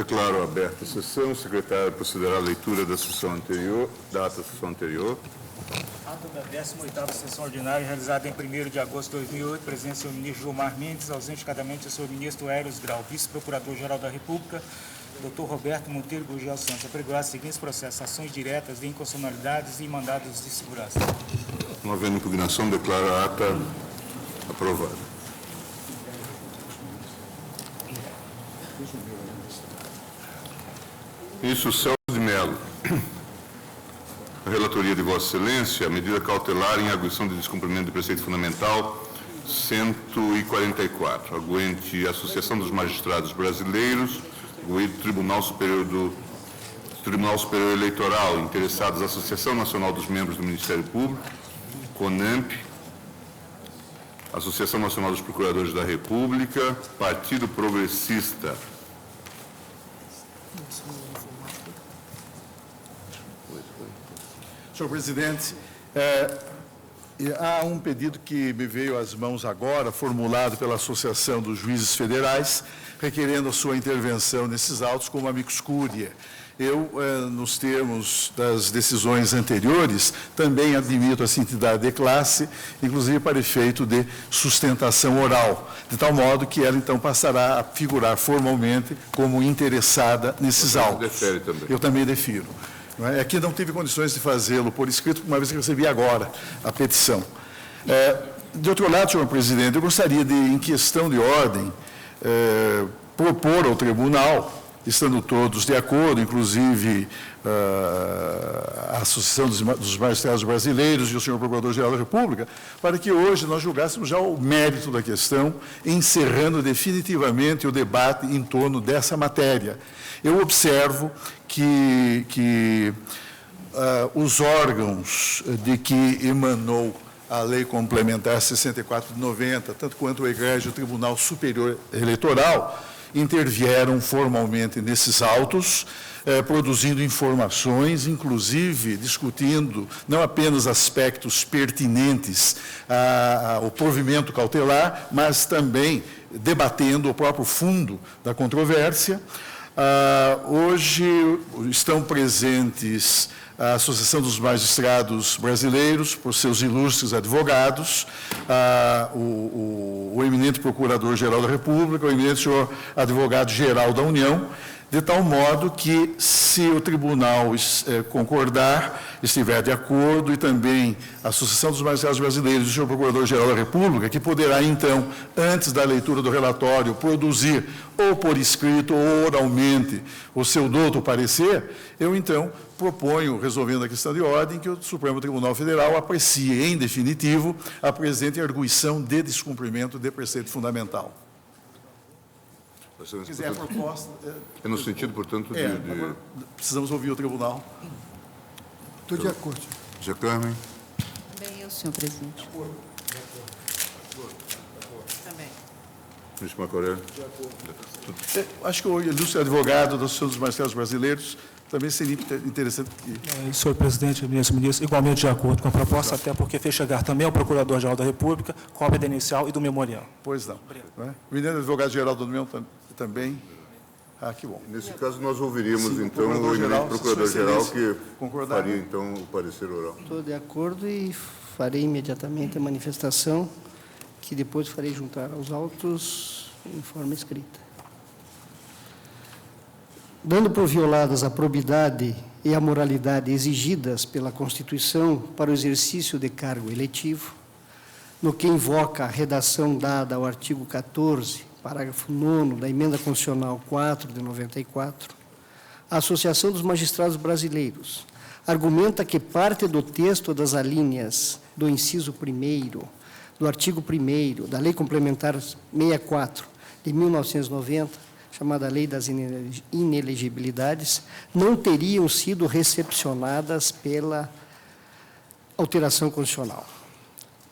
Declaro aberta a sessão. O secretário procederá à leitura da sessão anterior, da ata da sessão anterior. Ata da 18ª sessão ordinária, realizada em 1º de agosto de 2008, presença do senhor ministro Gilmar Mendes, ausente cadamente o senhor ministro Hélio Grau, vice-procurador-geral da República, Dr. Roberto Monteiro Gurgel Santos, apregoar os seguintes processos: ações diretas de inconstitucionalidades e mandados de segurança. Não havendo impugnação, declaro a ata aprovada. Ministro Celso de Mello. A relatoria de Vossa Excelência, a medida cautelar em arguição de descumprimento de preceito fundamental 144, arguente Associação dos Magistrados Brasileiros, arguente Tribunal Superior Eleitoral, interessados Associação Nacional dos Membros do Ministério Público, CONAMP, Associação Nacional dos Procuradores da República, Partido Progressista. Senhor presidente, há um pedido que me veio às mãos agora, formulado pela Associação dos Juízes Federais, requerendo a sua intervenção nesses autos como amicus curiae. Eu, nos termos das decisões anteriores, também admito essa entidade de classe, inclusive para efeito de sustentação oral, de tal modo que ela, então, passará a figurar formalmente como interessada nesses autos. Defere também. Eu também defiro. Aqui não tive condições de fazê-lo por escrito, uma vez que recebi agora a petição. De outro lado, senhor presidente, eu gostaria de, em questão de ordem, propor ao tribunal, estando todos de acordo, inclusive a Associação dos Magistrados Brasileiros e o senhor Procurador-Geral da República, para que hoje nós julgássemos já o mérito da questão, encerrando definitivamente o debate em torno dessa matéria. Eu observo que os órgãos de que emanou a Lei Complementar 64 de 90, tanto quanto o egrégio Tribunal Superior Eleitoral, intervieram formalmente nesses autos, produzindo informações, inclusive discutindo não apenas aspectos pertinentes ao provimento cautelar, mas também debatendo o próprio fundo da controvérsia. Hoje estão presentes a Associação dos Magistrados Brasileiros, por seus ilustres advogados, o eminente Procurador-Geral da República, o eminente senhor Advogado-Geral da União, de tal modo que, se o tribunal concordar, estiver de acordo, e também a Associação dos Magistrados Brasileiros e o senhor Procurador-Geral da República, que poderá, então, antes da leitura do relatório, produzir, ou por escrito ou oralmente, o seu douto parecer, eu, então, proponho, resolvendo a questão de ordem, que o Supremo Tribunal Federal aprecie, em definitivo, a presente arguição de descumprimento de preceito fundamental. Se quiser a proposta... É no sentido, portanto, agora precisamos ouvir o tribunal. Estou de acordo. Zé Carmen. Também eu, senhor presidente. Também. Ministro Macoré. Acho que o ilustre advogado da Associação dos Magistrados Brasileiros também seria interessante que... Senhor presidente, ministro, igualmente de acordo com a proposta, até porque fez chegar também ao Procurador-Geral da República cópia da inicial e do memorial. Pois não. O eminente advogado-geral da União também... que bom. Nesse caso, nós ouviríamos, Sim, então, o eminente Procurador-Geral, que concordar, faria, então, o parecer oral. Estou de acordo e farei imediatamente a manifestação, que depois farei juntar aos autos em forma escrita. Dando por violadas a probidade e a moralidade exigidas pela Constituição para o exercício de cargo eletivo, no que invoca a redação dada ao artigo 14, parágrafo 9º da Emenda Constitucional 4 de 94, a Associação dos Magistrados Brasileiros argumenta que parte do texto das alíneas do inciso 1º, do artigo 1º da Lei Complementar 64 de 1990, chamada Lei das Inelegibilidades, não teriam sido recepcionadas pela alteração constitucional.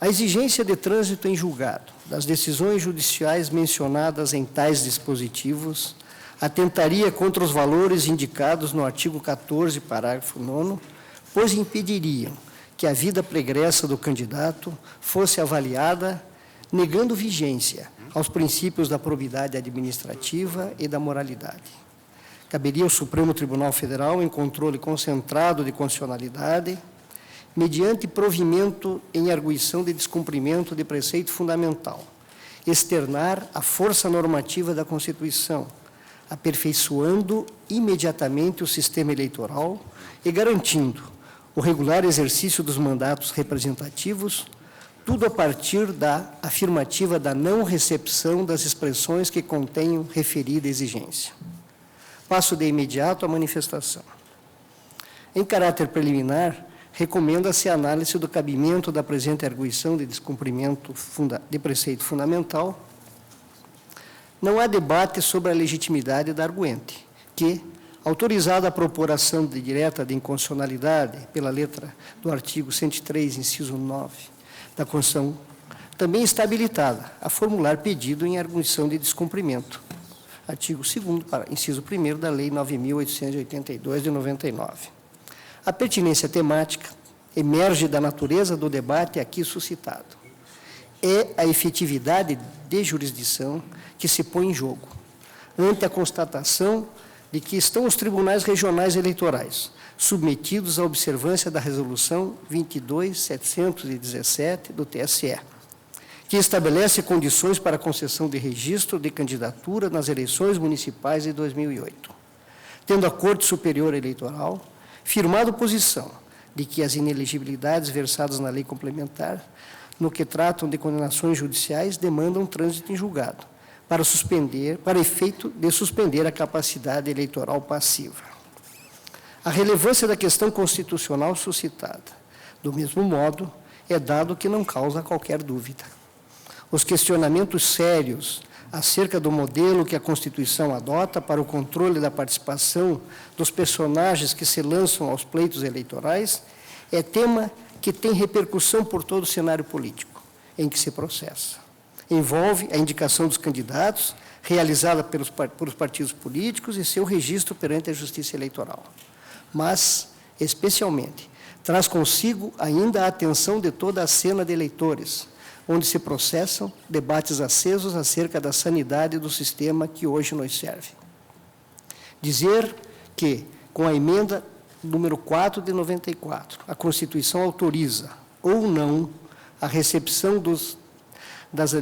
A exigência de trânsito em julgado das decisões judiciais mencionadas em tais dispositivos atentaria contra os valores indicados no artigo 14, parágrafo 9º, pois impediriam que a vida pregressa do candidato fosse avaliada, negando vigência aos princípios da probidade administrativa e da moralidade. Caberia ao Supremo Tribunal Federal, em controle concentrado de constitucionalidade, mediante provimento em arguição de descumprimento de preceito fundamental, externar a força normativa da Constituição, aperfeiçoando imediatamente o sistema eleitoral e garantindo o regular exercício dos mandatos representativos, tudo a partir da afirmativa da não recepção das expressões que contenham referida exigência. Passo de imediato à manifestação. Em caráter preliminar, recomenda-se a análise do cabimento da presente arguição de descumprimento de preceito fundamental. Não há debate sobre a legitimidade da arguente, que, autorizada a propor ação direta de inconstitucionalidade pela letra do artigo 103, inciso 9 da Constituição, também está habilitada a formular pedido em arguição de descumprimento. Artigo 2º, inciso 1º da Lei 9.882, de 99. A pertinência temática emerge da natureza do debate aqui suscitado. É a efetividade de jurisdição que se põe em jogo, ante a constatação de que estão os tribunais regionais eleitorais, submetidos à observância da Resolução 22.717 do TSE, que estabelece condições para a concessão de registro de candidatura nas eleições municipais de 2008. Tendo a Corte Superior Eleitoral firmado posição de que as inelegibilidades versadas na lei complementar, no que tratam de condenações judiciais, demandam trânsito em julgado, para efeito de suspender a capacidade eleitoral passiva. A relevância da questão constitucional suscitada, do mesmo modo, é dado que não causa qualquer dúvida. Os questionamentos sérios acerca do modelo que a Constituição adota para o controle da participação dos personagens que se lançam aos pleitos eleitorais é tema que tem repercussão por todo o cenário político em que se processa. Envolve a indicação dos candidatos, realizada pelos partidos políticos e seu registro perante a Justiça Eleitoral. Mas, especialmente, traz consigo ainda a atenção de toda a cena de eleitores, onde se processam debates acesos acerca da sanidade do sistema que hoje nos serve. Dizer que, com a emenda número 4 de 94, a Constituição autoriza, ou não, a recepção das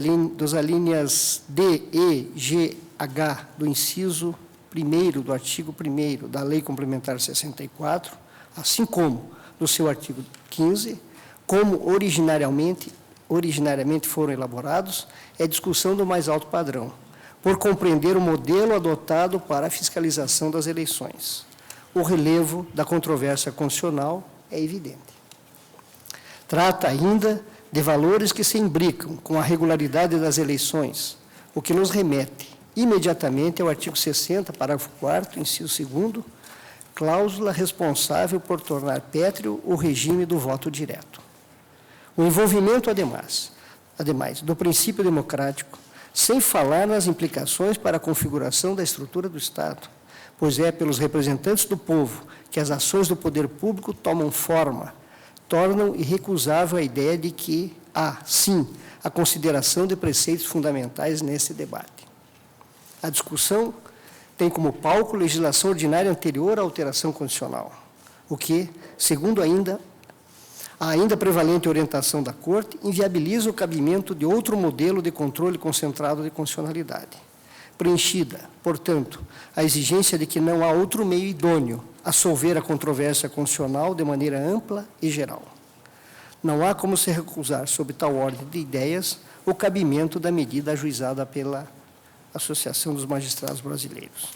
alíneas D, E, G, H do inciso 1º do artigo 1º da Lei Complementar 64, assim como do seu artigo 15, como originariamente foram elaborados, é discussão do mais alto padrão, por compreender o modelo adotado para a fiscalização das eleições. O relevo da controvérsia constitucional é evidente. Trata ainda de valores que se imbricam com a regularidade das eleições, o que nos remete imediatamente ao artigo 60, parágrafo 4º, inciso 2º, cláusula responsável por tornar pétreo o regime do voto direto. O envolvimento, ademais, do princípio democrático, sem falar nas implicações para a configuração da estrutura do Estado, pois é pelos representantes do povo que as ações do poder público tomam forma, tornam irrecusável a ideia de que há, sim, a consideração de preceitos fundamentais nesse debate. A discussão tem como palco legislação ordinária anterior à alteração constitucional, o que, segundo a ainda prevalente orientação da Corte, inviabiliza o cabimento de outro modelo de controle concentrado de constitucionalidade. Preenchida, portanto, a exigência de que não há outro meio idôneo a solver a controvérsia constitucional de maneira ampla e geral. Não há como se recusar, sob tal ordem de ideias, o cabimento da medida ajuizada pela Associação dos Magistrados Brasileiros.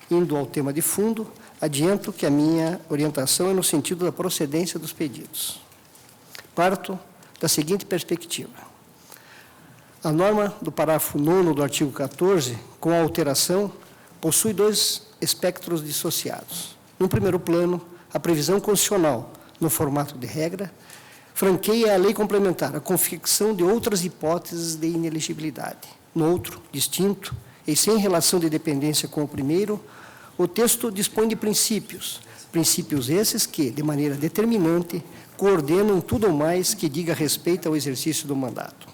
Indo ao tema de fundo, adianto que a minha orientação é no sentido da procedência dos pedidos. Parto da seguinte perspectiva. A norma do parágrafo 9º do artigo 14, com a alteração, possui dois espectros dissociados. No primeiro plano, a previsão constitucional, no formato de regra, franqueia a lei complementar a confecção de outras hipóteses de inelegibilidade. No outro, distinto e sem relação de dependência com o primeiro, o texto dispõe de princípios esses que, de maneira determinante, coordenam tudo ou mais que diga respeito ao exercício do mandato.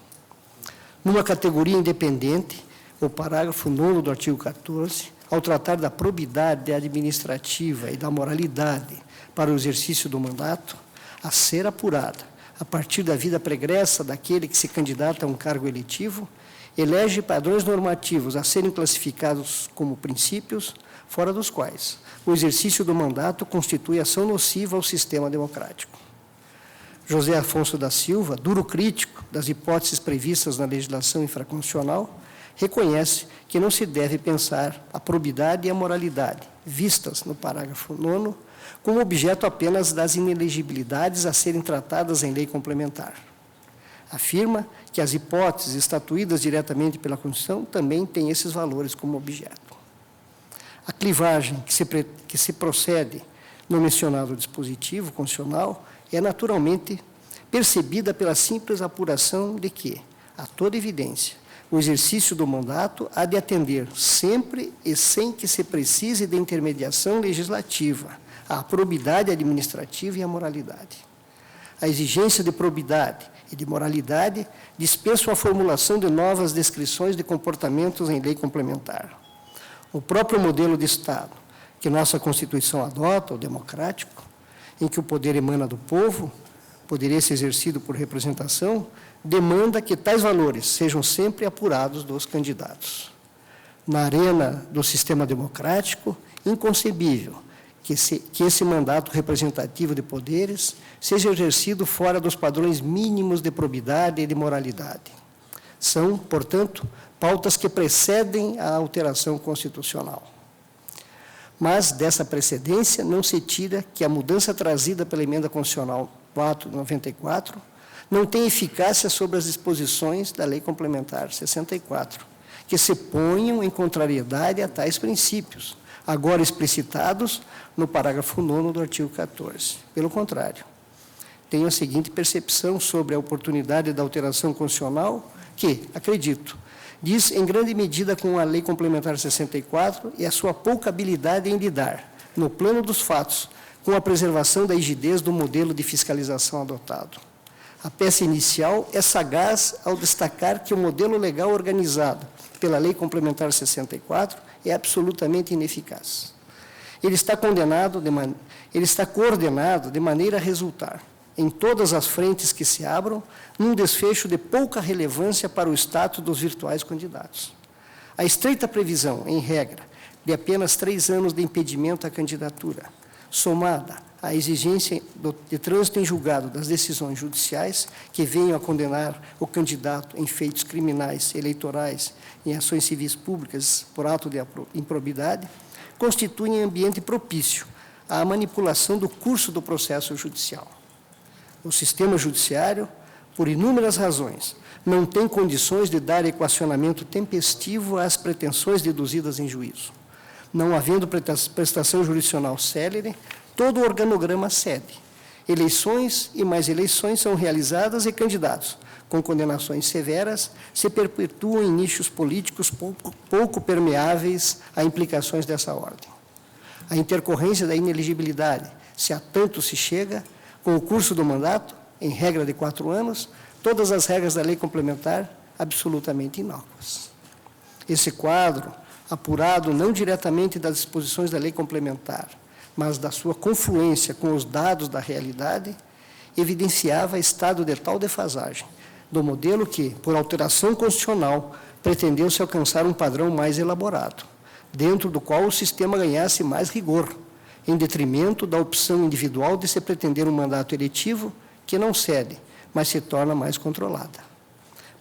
Numa categoria independente, o parágrafo 9º do artigo 14 ao tratar da probidade administrativa e da moralidade para o exercício do mandato, a ser apurada a partir da vida pregressa daquele que se candidata a um cargo eletivo, elege padrões normativos a serem classificados como princípios, fora dos quais o exercício do mandato constitui ação nociva ao sistema democrático. José Afonso da Silva, duro crítico das hipóteses previstas na legislação infraconstitucional, reconhece que não se deve pensar a probidade e a moralidade, vistas no parágrafo 9º, como objeto apenas das inelegibilidades a serem tratadas em lei complementar. Afirma que as hipóteses estatuídas diretamente pela Constituição também têm esses valores como objeto. A clivagem que se procede no mencionado dispositivo constitucional é naturalmente percebida pela simples apuração de que, a toda evidência, o exercício do mandato há de atender sempre e sem que se precise de intermediação legislativa à probidade administrativa e à moralidade. A exigência de probidade e de moralidade dispensa a formulação de novas descrições de comportamentos em lei complementar. O próprio modelo de Estado que nossa Constituição adota, o democrático, em que o poder emana do povo, poderia ser exercido por representação, demanda que tais valores sejam sempre apurados dos candidatos. Na arena do sistema democrático, inconcebível que esse mandato representativo de poderes seja exercido fora dos padrões mínimos de probidade e de moralidade. São, portanto, pautas que precedem a alteração constitucional. Mas, dessa precedência, não se tira que a mudança trazida pela Emenda Constitucional 494 não tem eficácia sobre as disposições da Lei Complementar 64, que se ponham em contrariedade a tais princípios, agora explicitados no parágrafo 9º do artigo 14. Pelo contrário, tenho a seguinte percepção sobre a oportunidade da alteração constitucional que, acredito, diz em grande medida com a Lei Complementar 64 e a sua pouca habilidade em lidar, no plano dos fatos, com a preservação da rigidez do modelo de fiscalização adotado. A peça inicial é sagaz ao destacar que o modelo legal organizado pela Lei Complementar 64 é absolutamente ineficaz. Ele está coordenado de maneira a resultar, em todas as frentes que se abram, num desfecho de pouca relevância para o status dos virtuais candidatos. A estreita previsão, em regra, de apenas 3 anos de impedimento à candidatura, somada à exigência de trânsito em julgado das decisões judiciais que venham a condenar o candidato em feitos criminais, eleitorais, em ações civis públicas por ato de improbidade, constituem ambiente propício à manipulação do curso do processo judicial. O sistema judiciário, por inúmeras razões, não tem condições de dar equacionamento tempestivo às pretensões deduzidas em juízo. Não havendo prestação jurisdicional célere, todo o organograma cede. Eleições e mais eleições são realizadas e candidatos, com condenações severas, se perpetuam em nichos políticos pouco permeáveis a implicações dessa ordem. A intercorrência da inelegibilidade, se a tanto se chega, com o curso do mandato, em regra de 4 anos, todas as regras da lei complementar absolutamente inócuas. Esse quadro, apurado não diretamente das disposições da lei complementar, mas da sua confluência com os dados da realidade, evidenciava estado de tal defasagem do modelo que, por alteração constitucional, pretendeu-se alcançar um padrão mais elaborado, dentro do qual o sistema ganhasse mais rigor, em detrimento da opção individual de se pretender um mandato eletivo que não cede, mas se torna mais controlada.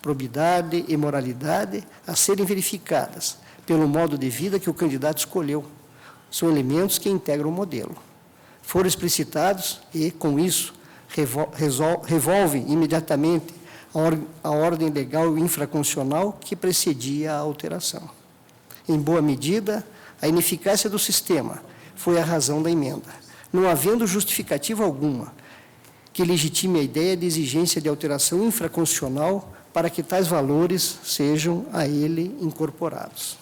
Probidade e moralidade a serem verificadas pelo modo de vida que o candidato escolheu. São elementos que integram o modelo. Foram explicitados e, com isso, revolvem imediatamente a ordem legal e infraconstitucional que precedia a alteração. Em boa medida, a ineficácia do sistema foi a razão da emenda, não havendo justificativa alguma que legitime a ideia de exigência de alteração infraconstitucional para que tais valores sejam a ele incorporados.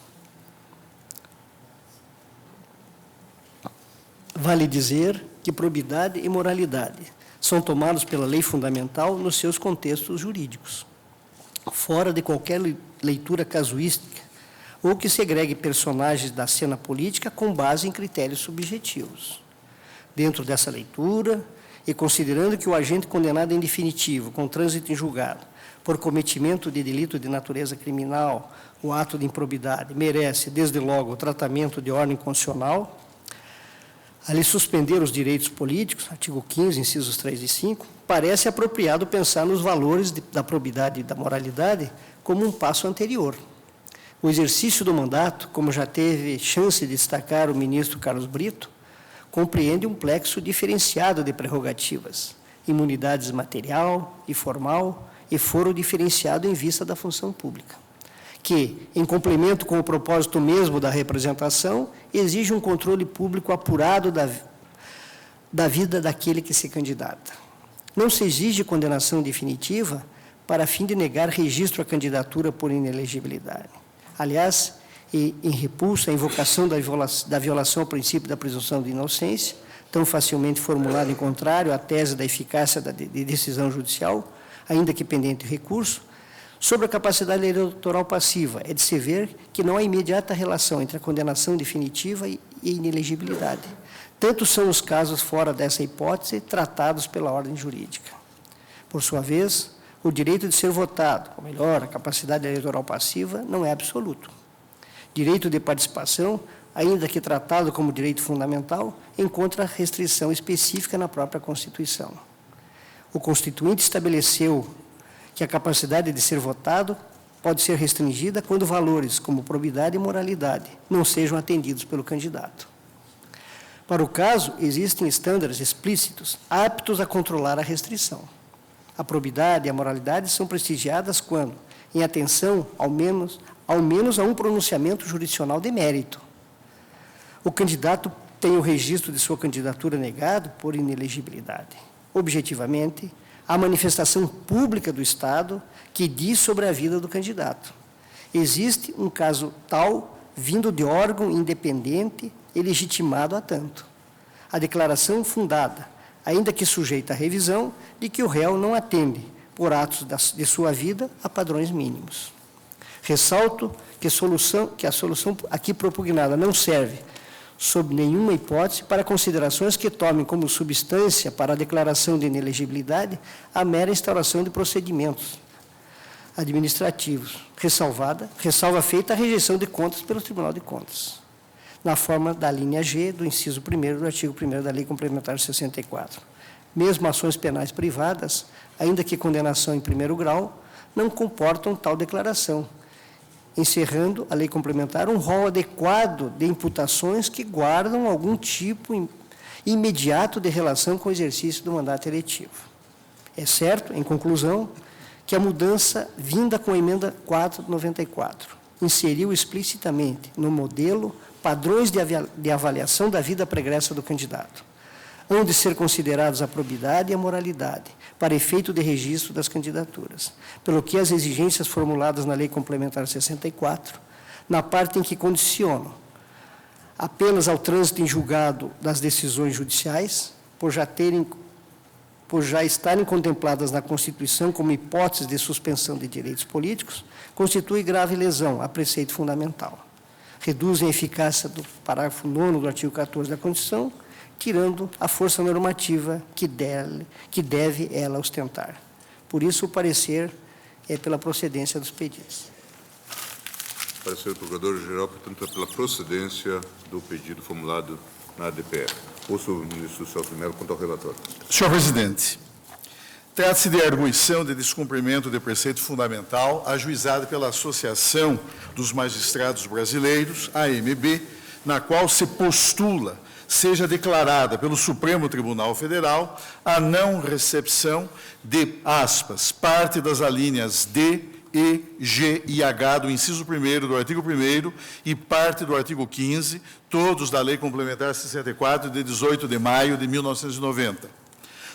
Vale dizer que probidade e moralidade são tomados pela lei fundamental nos seus contextos jurídicos, fora de qualquer leitura casuística ou que segregue personagens da cena política com base em critérios subjetivos. Dentro dessa leitura, e considerando que o agente condenado em definitivo, com trânsito em julgado, por cometimento de delito de natureza criminal, o ato de improbidade, merece, desde logo, o tratamento de ordem constitucional, a lhe suspender os direitos políticos, artigo 15, incisos 3 e 5, parece apropriado pensar nos valores da probidade e da moralidade como um passo anterior. O exercício do mandato, como já teve chance de destacar o ministro Carlos Brito, compreende um plexo diferenciado de prerrogativas, imunidades material e formal e foro diferenciado em vista da função pública, que, em complemento com o propósito mesmo da representação, exige um controle público apurado da vida daquele que se candidata. Não se exige condenação definitiva para fim de negar registro à candidatura por inelegibilidade. Aliás, em repulsa à invocação da violação ao princípio da presunção de inocência, tão facilmente formulado em contrário à tese da eficácia de decisão judicial, ainda que pendente recurso, sobre a capacidade eleitoral passiva, é de se ver que não há imediata relação entre a condenação definitiva e inelegibilidade. Tanto são os casos fora dessa hipótese tratados pela ordem jurídica. Por sua vez, o direito de ser votado, ou melhor, a capacidade eleitoral passiva, não é absoluto. Direito de participação, ainda que tratado como direito fundamental, encontra restrição específica na própria Constituição. O Constituinte estabeleceu que a capacidade de ser votado pode ser restringida quando valores como probidade e moralidade não sejam atendidos pelo candidato. Para o caso, existem estándares explícitos aptos a controlar a restrição. A probidade e a moralidade são prestigiadas quando, em atenção, ao menos a um pronunciamento jurisdicional de mérito. O candidato tem o registro de sua candidatura negado por inelegibilidade. Objetivamente, a manifestação pública do Estado que diz sobre a vida do candidato. Existe um caso tal vindo de órgão independente e legitimado a tanto. A declaração fundada, ainda que sujeita à revisão, de que o réu não atende, por atos de sua vida, a padrões mínimos. Ressalto que a solução aqui propugnada não serve, sob nenhuma hipótese, para considerações que tomem como substância para a declaração de inelegibilidade a mera instauração de procedimentos administrativos, ressalva feita a rejeição de contas pelo Tribunal de Contas, na forma da linha G do inciso 1º do artigo 1º da Lei Complementar 64. Mesmo ações penais privadas, ainda que condenação em primeiro grau, não comportam tal declaração, encerrando a lei complementar um rol adequado de imputações que guardam algum tipo imediato de relação com o exercício do mandato eletivo. É certo, em conclusão, que a mudança vinda com a emenda 494 inseriu explicitamente no modelo padrões de avaliação da vida pregressa do candidato, onde ser considerados a probidade e a moralidade, para efeito de registro das candidaturas, pelo que as exigências formuladas na Lei Complementar 64, na parte em que condicionam apenas ao trânsito em julgado das decisões judiciais, por já estarem contempladas na Constituição como hipóteses de suspensão de direitos políticos, constitui grave lesão a preceito fundamental. Reduzem a eficácia do parágrafo 9º do artigo 14 da Constituição, tirando a força normativa que deve ela ostentar. Por isso, o parecer é pela procedência dos pedidos. Parecer do Procurador-Geral, portanto, é pela procedência do pedido formulado na ADPF. Ouço o ministro Celso de Mello quanto ao relatório. Senhor presidente, trata-se de arguição de descumprimento de preceito fundamental ajuizada pela Associação dos Magistrados Brasileiros, AMB, na qual se postula seja declarada pelo Supremo Tribunal Federal a não recepção de, aspas, parte das alíneas D, E, G e H do inciso 1º do artigo 1º e parte do artigo 15, todos da Lei Complementar 64, de 18 de maio de 1990.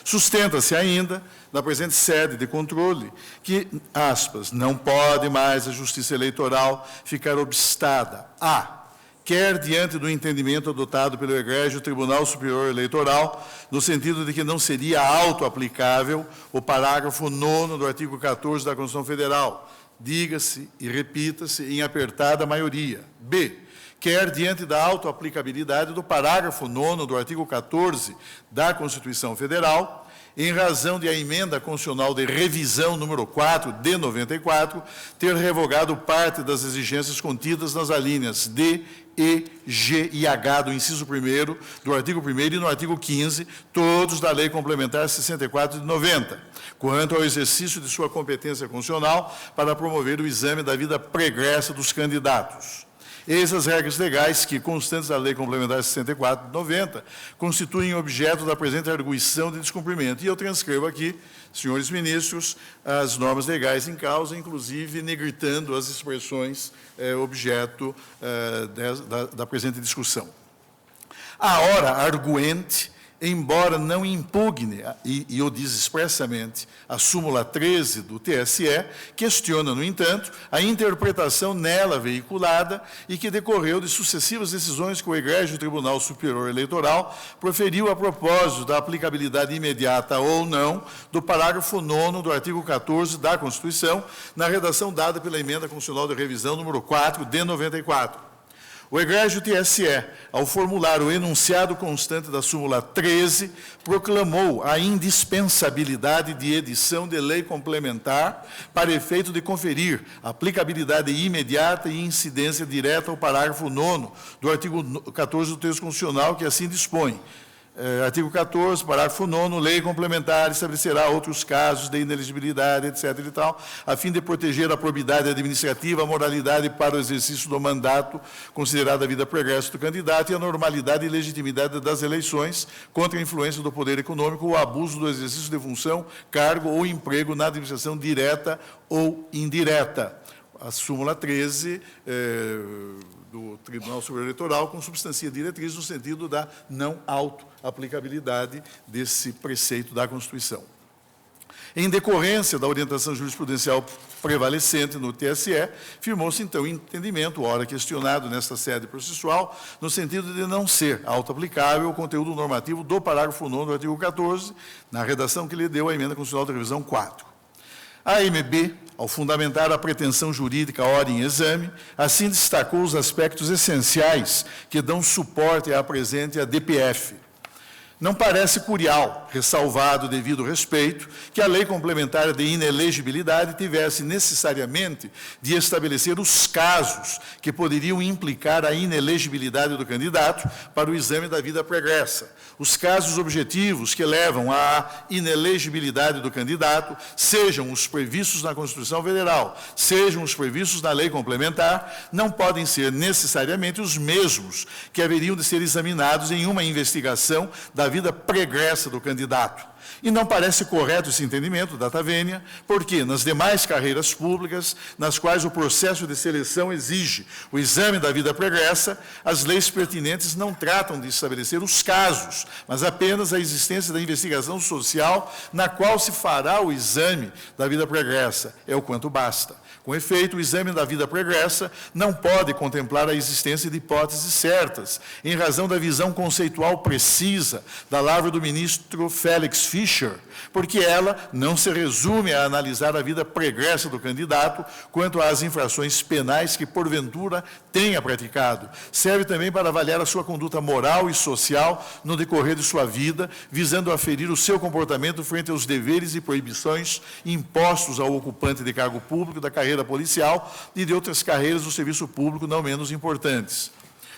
Sustenta-se ainda, na presente sede de controle, que, aspas, não pode mais a Justiça Eleitoral ficar obstada a quer diante do entendimento adotado pelo Egrégio Tribunal Superior Eleitoral, no sentido de que não seria auto-aplicável o parágrafo 9º do artigo 14 da Constituição Federal, diga-se e repita-se em apertada maioria. B, quer diante da autoaplicabilidade do parágrafo 9º do artigo 14 da Constituição Federal, em razão de a emenda constitucional de revisão número 4 de 94 ter revogado parte das exigências contidas nas alíneas D, E, G e H do inciso 1º do artigo 1º e no artigo 15, todos da Lei Complementar 64 de 90, quanto ao exercício de sua competência constitucional para promover o exame da vida pregressa dos candidatos. Eis as regras legais que, constantes da Lei Complementar 64 de 90, constituem objeto da presente arguição de descumprimento. E eu transcrevo aqui, senhores ministros, as normas legais em causa, inclusive negritando as expressões objeto da presente discussão. A hora arguente, embora não impugne, e o diz expressamente, a súmula 13 do TSE, questiona, no entanto, a interpretação nela veiculada e que decorreu de sucessivas decisões que o Egrégio Tribunal Superior Eleitoral proferiu a propósito da aplicabilidade imediata ou não do parágrafo 9º do artigo 14 da Constituição, na redação dada pela Emenda Constitucional de Revisão número 4 de 94. O Egrégio TSE, ao formular o enunciado constante da súmula 13, proclamou a indispensabilidade de edição de lei complementar para efeito de conferir aplicabilidade imediata e incidência direta ao parágrafo 9º do artigo 14 do texto constitucional, que assim dispõe. Artigo 14, parágrafo 9º, lei complementar estabelecerá outros casos de inelegibilidade, etc. e tal, a fim de proteger a probidade administrativa, a moralidade para o exercício do mandato, considerada a vida pregressa do candidato, e a normalidade e legitimidade das eleições contra a influência do poder econômico ou abuso do exercício de função, cargo ou emprego na administração direta ou indireta. A súmula 13 do Tribunal Superior Eleitoral consubstancia diretriz no sentido da não auto-aplicabilidade desse preceito da Constituição. Em decorrência da orientação jurisprudencial prevalecente no TSE, firmou-se, então, entendimento, ora questionado nesta sede processual, no sentido de não ser auto-aplicável o conteúdo normativo do parágrafo 9º do artigo 14, na redação que lhe deu a Emenda Constitucional de Revisão 4. A AMB, ao fundamentar a pretensão jurídica ora em exame, assim destacou os aspectos essenciais que dão suporte à presente ADPF. Não parece curial, ressalvado o devido respeito, que a lei complementar de inelegibilidade tivesse necessariamente de estabelecer os casos que poderiam implicar a inelegibilidade do candidato para o exame da vida pregressa. Os casos objetivos que levam à inelegibilidade do candidato, sejam os previstos na Constituição Federal, sejam os previstos na lei complementar, não podem ser necessariamente os mesmos que haveriam de ser examinados em uma investigação da vida pregressa do candidato. E não parece correto esse entendimento, data vênia, porque nas demais carreiras públicas, nas quais o processo de seleção exige o exame da vida pregressa, as leis pertinentes não tratam de estabelecer os casos, mas apenas a existência da investigação social na qual se fará o exame da vida pregressa. É o quanto basta. Com efeito, o exame da vida pregressa não pode contemplar a existência de hipóteses certas, em razão da visão conceitual precisa da lavra do ministro Félix Fischer, porque ela não se resume a analisar a vida pregressa do candidato quanto às infrações penais que, porventura, tenha praticado. Serve também para avaliar a sua conduta moral e social no decorrer de sua vida, visando aferir o seu comportamento frente aos deveres e proibições impostos ao ocupante de cargo público da carreira policial e de outras carreiras do serviço público não menos importantes.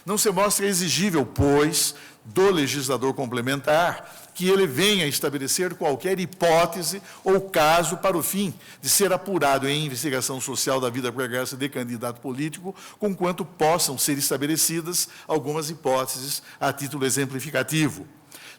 Não se mostra exigível, pois, do legislador complementar que ele venha estabelecer qualquer hipótese ou caso para o fim de ser apurado em investigação social da vida pregressa de candidato político, conquanto possam ser estabelecidas algumas hipóteses a título exemplificativo.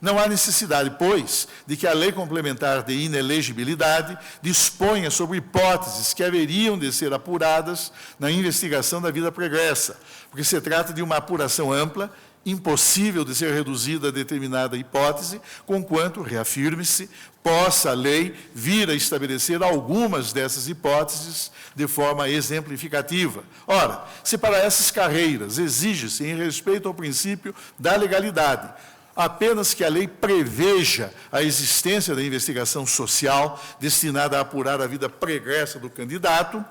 Não há necessidade, pois, de que a lei complementar de inelegibilidade disponha sobre hipóteses que haveriam de ser apuradas na investigação da vida pregressa, porque se trata de uma apuração ampla, impossível de ser reduzida a determinada hipótese, conquanto, reafirme-se, possa a lei vir a estabelecer algumas dessas hipóteses de forma exemplificativa. Ora, se para essas carreiras exige-se, em respeito ao princípio da legalidade, apenas que a lei preveja a existência da investigação social destinada a apurar a vida pregressa do candidato,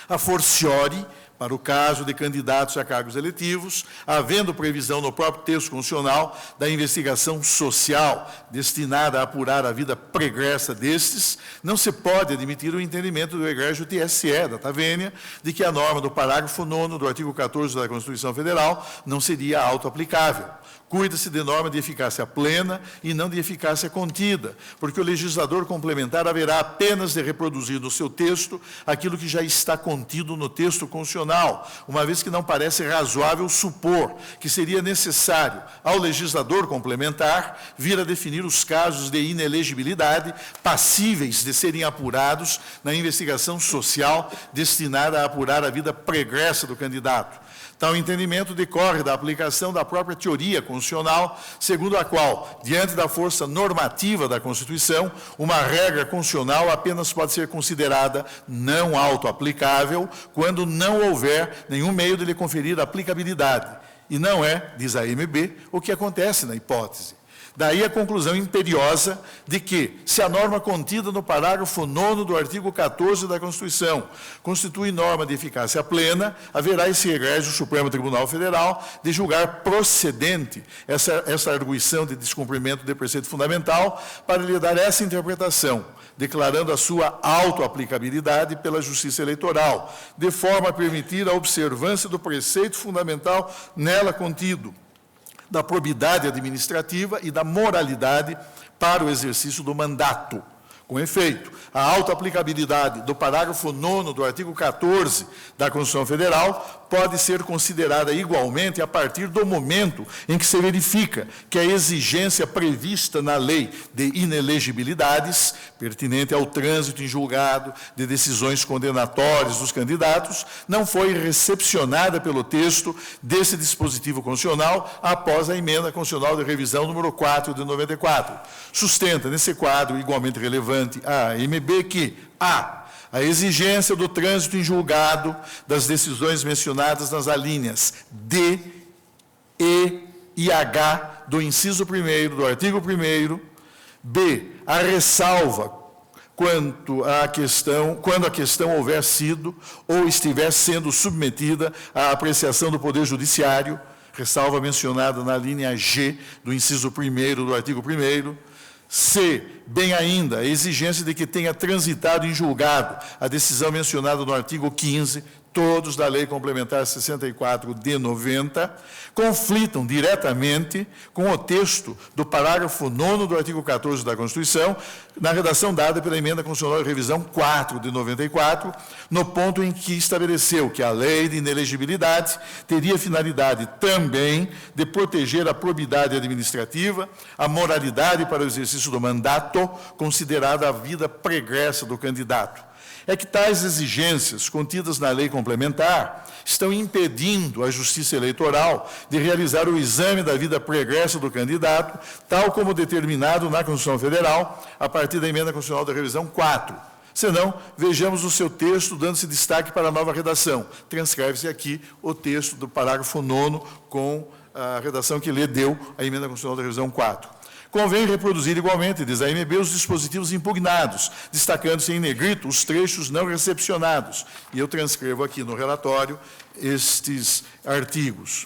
A forciore, para o caso de candidatos a cargos eletivos, havendo previsão no próprio texto constitucional da investigação social destinada a apurar a vida pregressa destes, não se pode admitir o entendimento do egrégio TSE da Tavênia de que a norma do parágrafo 9º do artigo 14 da Constituição Federal não seria autoaplicável. Cuida-se de norma de eficácia plena e não de eficácia contida, porque o legislador complementar haverá apenas de reproduzir no seu texto aquilo que já está contido no texto constitucional, uma vez que não parece razoável supor que seria necessário ao legislador complementar vir a definir os casos de inelegibilidade passíveis de serem apurados na investigação social destinada a apurar a vida pregressa do candidato. Tal entendimento decorre da aplicação da própria teoria constitucional, segundo a qual, diante da força normativa da Constituição, uma regra constitucional apenas pode ser considerada não autoaplicável quando não houver nenhum meio de lhe conferir aplicabilidade. E não é, diz a AMB, o que acontece na hipótese. Daí a conclusão imperiosa de que, se a norma contida no parágrafo 9º do artigo 14 da Constituição constitui norma de eficácia plena, haverá esse egrégio Supremo Tribunal Federal de julgar procedente essa arguição de descumprimento de preceito fundamental para lhe dar essa interpretação, declarando a sua autoaplicabilidade pela Justiça Eleitoral, de forma a permitir a observância do preceito fundamental nela contido, da probidade administrativa e da moralidade para o exercício do mandato. Com efeito, a autoaplicabilidade do parágrafo 9º do artigo 14 da Constituição Federal pode ser considerada igualmente a partir do momento em que se verifica que a exigência prevista na lei de inelegibilidades, pertinente ao trânsito em julgado de decisões condenatórias dos candidatos, não foi recepcionada pelo texto desse dispositivo constitucional após a emenda constitucional de revisão número 4 de 94. Sustenta, nesse quadro igualmente relevante, a AMB que a exigência do trânsito em julgado das decisões mencionadas nas alíneas D, E e H do inciso 1º do artigo 1º, B, a ressalva quando a questão houver sido ou estiver sendo submetida à apreciação do Poder Judiciário, ressalva mencionada na linha G do inciso 1º do artigo 1º, C, bem ainda, a exigência de que tenha transitado em julgado a decisão mencionada no artigo 15, todos da Lei Complementar 64 de 90, conflitam diretamente com o texto do parágrafo 9º do artigo 14 da Constituição, na redação dada pela Emenda Constitucional de Revisão 4 de 94, no ponto em que estabeleceu que a lei de inelegibilidade teria finalidade também de proteger a probidade administrativa, a moralidade para o exercício do mandato, considerada a vida pregressa do candidato. É que tais exigências contidas na lei complementar estão impedindo a Justiça Eleitoral de realizar o exame da vida pregressa do candidato, tal como determinado na Constituição Federal, a partir da Emenda Constitucional da Revisão 4. Senão, vejamos o seu texto dando-se destaque para a nova redação. Transcreve-se aqui o texto do parágrafo 9º com a redação que lhe deu a Emenda Constitucional da Revisão 4. Convém reproduzir igualmente, diz a AMB, os dispositivos impugnados, destacando-se em negrito os trechos não recepcionados. E eu transcrevo aqui no relatório estes artigos.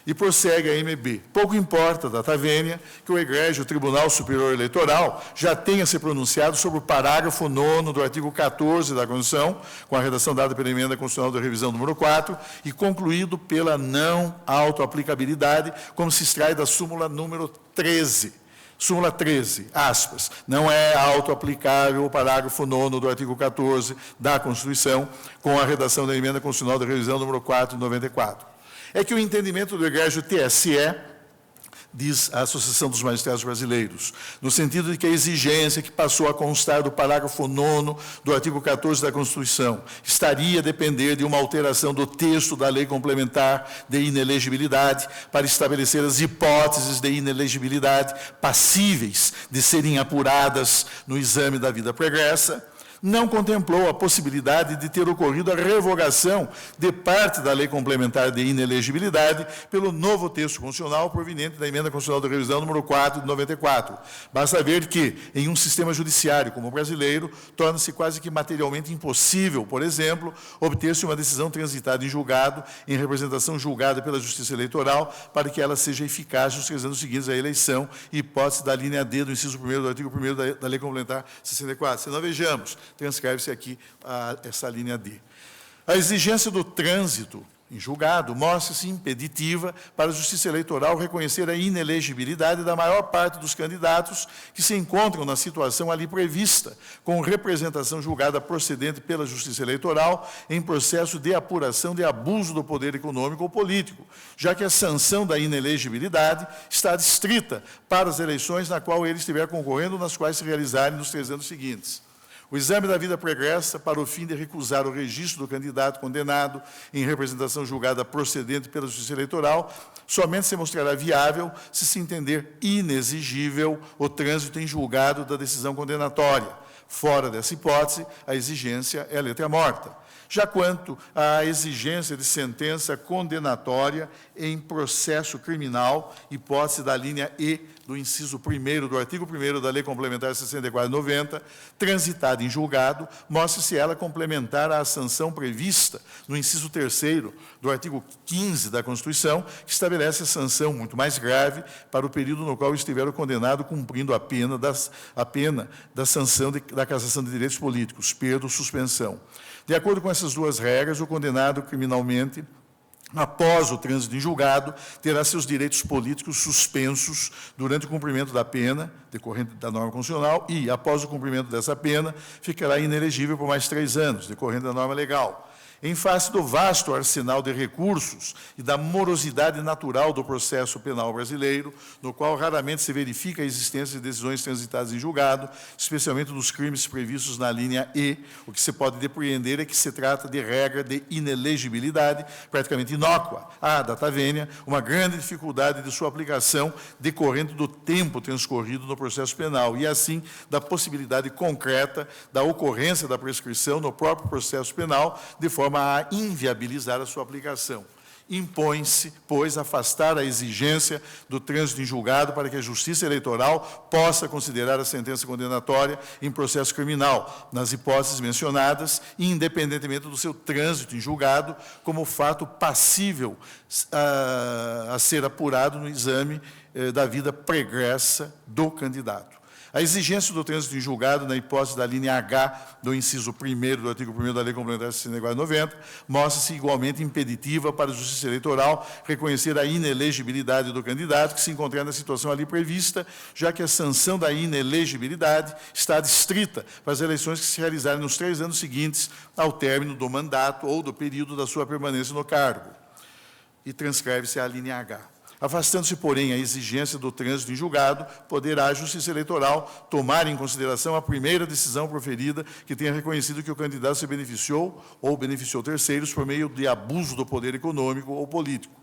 E prossegue a AMB. Pouco importa, da Tavênia, que o egrégio Tribunal Superior Eleitoral já tenha se pronunciado sobre o parágrafo 9º do artigo 14 da Constituição, com a redação dada pela Emenda Constitucional da Revisão número 4, e concluído pela não autoaplicabilidade, como se extrai da súmula número 13. Súmula 13, aspas, não é autoaplicável o parágrafo 9º do artigo 14 da Constituição, com a redação da Emenda Constitucional da Revisão número 4 de 94. É que o entendimento do egrégio TSE, diz a Associação dos Magistrados Brasileiros, no sentido de que a exigência que passou a constar do parágrafo 9º do artigo 14 da Constituição estaria a depender de uma alteração do texto da Lei Complementar de Inelegibilidade para estabelecer as hipóteses de inelegibilidade passíveis de serem apuradas no exame da vida pregressa, não contemplou a possibilidade de ter ocorrido a revogação de parte da lei complementar de inelegibilidade pelo novo texto constitucional proveniente da Emenda Constitucional de Revisão número 4 de 94. Basta ver que, em um sistema judiciário como o brasileiro, torna-se quase que materialmente impossível, por exemplo, obter-se uma decisão transitada em julgado, em representação julgada pela Justiça Eleitoral, para que ela seja eficaz nos 3 anos seguintes à eleição, hipótese da linha D do inciso 1º do artigo 1º da Lei Complementar 64. Se não, vejamos, transcreve-se aqui essa linha D. A exigência do trânsito em julgado mostra-se impeditiva para a Justiça Eleitoral reconhecer a inelegibilidade da maior parte dos candidatos que se encontram na situação ali prevista, com representação julgada procedente pela Justiça Eleitoral em processo de apuração de abuso do poder econômico ou político, já que a sanção da inelegibilidade está adstrita para as eleições na qual ele estiver concorrendo, nas quais se realizarem nos 3 anos seguintes. O exame da vida pregressa, para o fim de recusar o registro do candidato condenado em representação julgada procedente pela Justiça Eleitoral, somente se mostrará viável se entender inexigível o trânsito em julgado da decisão condenatória. Fora dessa hipótese, a exigência é letra morta. Já quanto à exigência de sentença condenatória em processo criminal, hipótese da linha E do inciso 1º do artigo 1º da Lei Complementar 64/90, transitada em julgado, mostra-se ela complementar à sanção prevista no inciso 3º do artigo 15 da Constituição, que estabelece a sanção muito mais grave para o período no qual estiver o condenado cumprindo a pena da sanção da cassação de direitos políticos, perda ou suspensão. De acordo com essas duas regras, o condenado criminalmente, após o trânsito em julgado, terá seus direitos políticos suspensos durante o cumprimento da pena, decorrente da norma constitucional, e, após o cumprimento dessa pena, ficará inelegível por mais 3 anos, decorrente da norma legal. Em face do vasto arsenal de recursos e da morosidade natural do processo penal brasileiro, no qual raramente se verifica a existência de decisões transitadas em julgado, especialmente dos crimes previstos na linha E, o que se pode depreender é que se trata de regra de inelegibilidade praticamente inócua. Há, data vênia, uma grande dificuldade de sua aplicação decorrente do tempo transcorrido no processo penal e, assim, da possibilidade concreta da ocorrência da prescrição no próprio processo penal, de forma a inviabilizar a sua aplicação. Impõe-se, pois, afastar a exigência do trânsito em julgado para que a Justiça Eleitoral possa considerar a sentença condenatória em processo criminal, nas hipóteses mencionadas, independentemente do seu trânsito em julgado, como fato passível a ser apurado no exame da vida pregressa do candidato. A exigência do trânsito em julgado, na hipótese da linha H do inciso 1º do artigo 1º da Lei Complementar 64/90, mostra-se igualmente impeditiva para a Justiça Eleitoral reconhecer a inelegibilidade do candidato que se encontrar na situação ali prevista, já que a sanção da inelegibilidade está adstrita para as eleições que se realizarem nos 3 anos seguintes ao término do mandato ou do período da sua permanência no cargo. E transcreve-se a linha H. Afastando-se, porém, a exigência do trânsito em julgado, poderá a Justiça Eleitoral tomar em consideração a primeira decisão proferida que tenha reconhecido que o candidato se beneficiou ou beneficiou terceiros por meio de abuso do poder econômico ou político.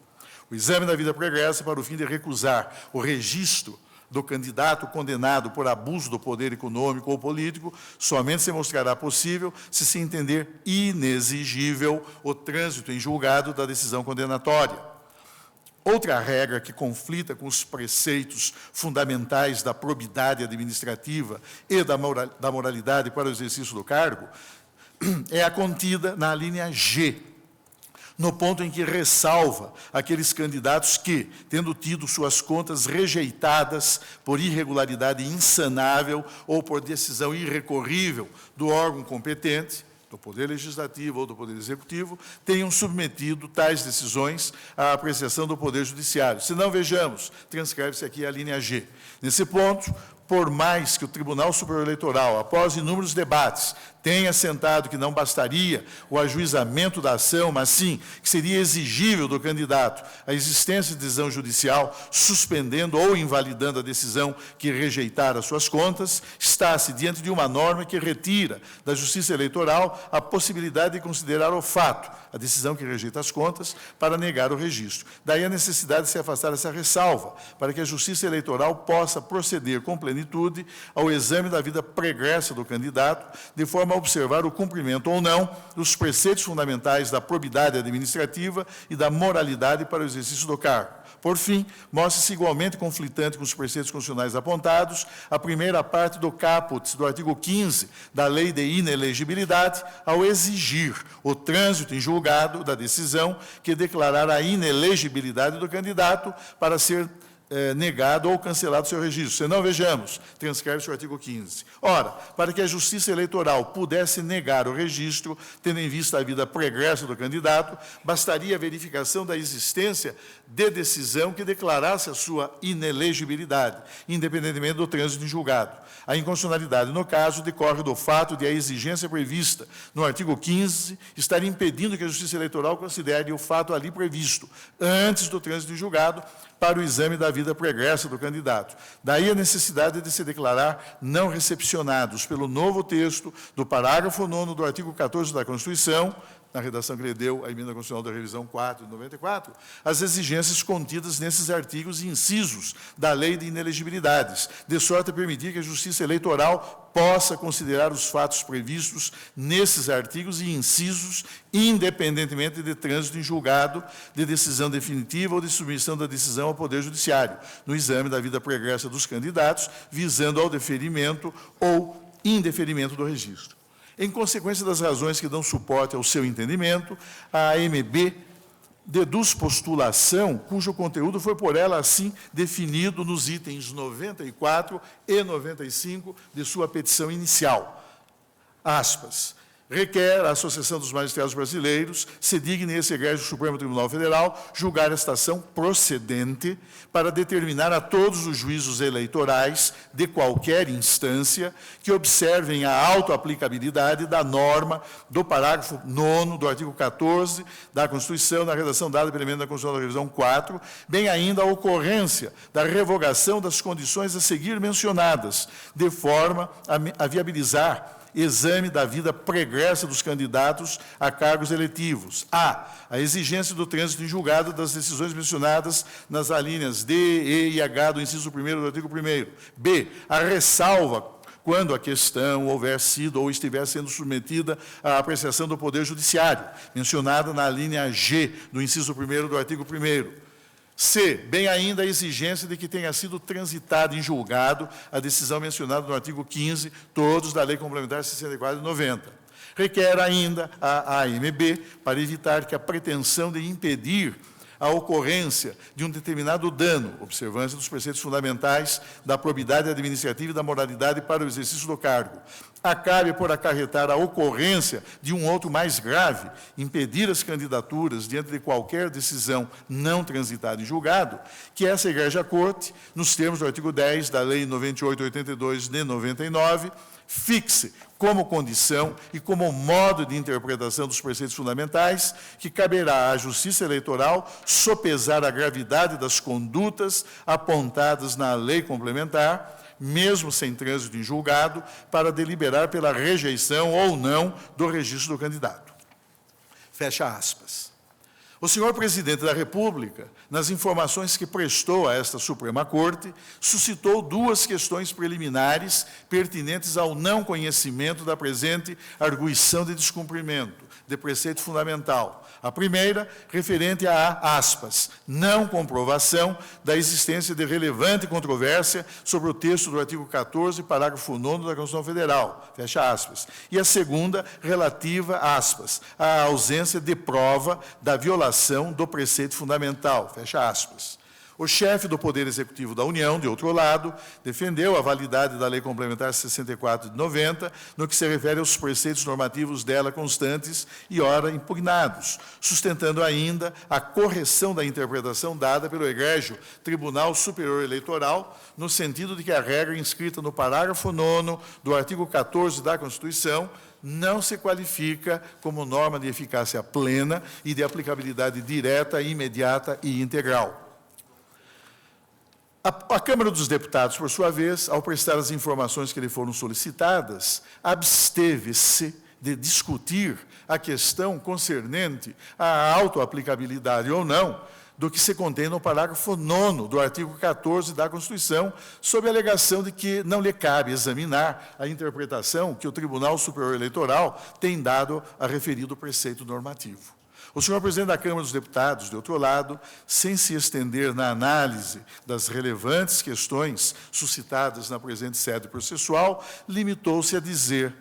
O exame da vida pregressa, para o fim de recusar o registro do candidato condenado por abuso do poder econômico ou político, somente se mostrará possível se entender inexigível o trânsito em julgado da decisão condenatória. Outra regra que conflita com os preceitos fundamentais da probidade administrativa e da moralidade para o exercício do cargo é a contida na linha G, no ponto em que ressalva aqueles candidatos que, tendo tido suas contas rejeitadas por irregularidade insanável ou por decisão irrecorrível do órgão competente, do Poder Legislativo ou do Poder Executivo, tenham submetido tais decisões à apreciação do Poder Judiciário. Se não, vejamos, transcreve-se aqui a linha G. Nesse ponto, por mais que o Tribunal Superior Eleitoral, após inúmeros debates, tenha assentado que não bastaria o ajuizamento da ação, mas sim que seria exigível do candidato a existência de decisão judicial, suspendendo ou invalidando a decisão que rejeitar as suas contas, está-se diante de uma norma que retira da Justiça Eleitoral a possibilidade de considerar o fato, a decisão que rejeita as contas, para negar o registro. Daí a necessidade de se afastar essa ressalva, para que a Justiça Eleitoral possa proceder com plenitude plenitude ao exame da vida pregressa do candidato, de forma a observar o cumprimento ou não dos preceitos fundamentais da probidade administrativa e da moralidade para o exercício do cargo. Por fim, mostra-se igualmente conflitante com os preceitos constitucionais apontados a primeira parte do caput do artigo 15 da Lei de Inelegibilidade, ao exigir o trânsito em julgado da decisão que declarar a inelegibilidade do candidato para ser negado ou cancelado seu registro. Senão, vejamos, transcreve-se o artigo 15. Ora, para que a Justiça Eleitoral pudesse negar o registro, tendo em vista a vida pregressa do candidato, bastaria a verificação da existência de decisão que declarasse a sua inelegibilidade, independentemente do trânsito em julgado. A inconstitucionalidade, no caso, decorre do fato de a exigência prevista no artigo 15 estar impedindo que a Justiça Eleitoral considere o fato ali previsto, antes do trânsito em julgado, para o exame da vida pregressa do candidato. Daí a necessidade de se declarar não recepcionados pelo novo texto do parágrafo 9º do artigo 14 da Constituição, na redação que lhe deu a Emenda Constitucional da Revisão 4 de 94, as exigências contidas nesses artigos e incisos da Lei de Inelegibilidades, de sorte a permitir que a Justiça Eleitoral possa considerar os fatos previstos nesses artigos e incisos, independentemente de trânsito em julgado, de decisão definitiva ou de submissão da decisão ao Poder Judiciário, no exame da vida pregressa dos candidatos, visando ao deferimento ou indeferimento do registro. Em consequência das razões que dão suporte ao seu entendimento, a AMB deduz postulação cujo conteúdo foi por ela assim definido nos itens 94 e 95 de sua petição inicial. Aspas. Requer a Associação dos Magistrados Brasileiros se digne esse egrégio Supremo Tribunal Federal julgar esta ação procedente para determinar a todos os juízos eleitorais de qualquer instância que observem a autoaplicabilidade da norma do parágrafo 9º do artigo 14 da Constituição, na redação dada pela Emenda Constitucional da Revisão 4, bem ainda a ocorrência da revogação das condições a seguir mencionadas, de forma a viabilizar exame da vida pregressa dos candidatos a cargos eletivos. A exigência do trânsito em julgado das decisões mencionadas nas alíneas D, E e H do inciso 1º do artigo 1º. B, a ressalva quando a questão houver sido ou estiver sendo submetida à apreciação do Poder Judiciário, mencionada na linha G do inciso 1º do artigo 1º. C, bem ainda a exigência de que tenha sido transitada em julgado a decisão mencionada no artigo 15, todos da Lei Complementar 64 de 90. Requer ainda a AMB para evitar que a pretensão de impedir a ocorrência de um determinado dano, observância dos preceitos fundamentais da probidade administrativa e da moralidade para o exercício do cargo, acabe por acarretar a ocorrência de um outro mais grave, impedir as candidaturas diante de qualquer decisão não transitada em julgado, que essa Igreja Corte, nos termos do artigo 10 da Lei 9882 de 99, fixe como condição e como modo de interpretação dos preceitos fundamentais que caberá à Justiça Eleitoral sopesar a gravidade das condutas apontadas na lei complementar, mesmo sem trânsito em julgado, para deliberar pela rejeição ou não do registro do candidato. Fecha aspas. O senhor Presidente da República, nas informações que prestou a esta Suprema Corte, suscitou duas questões preliminares pertinentes ao não conhecimento da presente arguição de descumprimento de preceito fundamental. A primeira, referente a, aspas, não comprovação da existência de relevante controvérsia sobre o texto do artigo 14, parágrafo 9º da Constituição Federal, fecha aspas. E a segunda, relativa, aspas, à ausência de prova da violação do preceito fundamental, fecha aspas. O chefe do Poder Executivo da União, de outro lado, defendeu a validade da Lei Complementar 64 de 90, no que se refere aos preceitos normativos dela constantes e ora impugnados, sustentando ainda a correção da interpretação dada pelo egrégio Tribunal Superior Eleitoral, no sentido de que a regra inscrita no parágrafo 9º do artigo 14 da Constituição não se qualifica como norma de eficácia plena e de aplicabilidade direta, imediata e integral. A Câmara dos Deputados, por sua vez, ao prestar as informações que lhe foram solicitadas, absteve-se de discutir a questão concernente à autoaplicabilidade ou não do que se contém no parágrafo 9º do artigo 14 da Constituição, sob a alegação de que não lhe cabe examinar a interpretação que o Tribunal Superior Eleitoral tem dado a referido preceito normativo. O senhor presidente da Câmara dos Deputados, de outro lado, sem se estender na análise das relevantes questões suscitadas na presente sede processual, limitou-se a dizer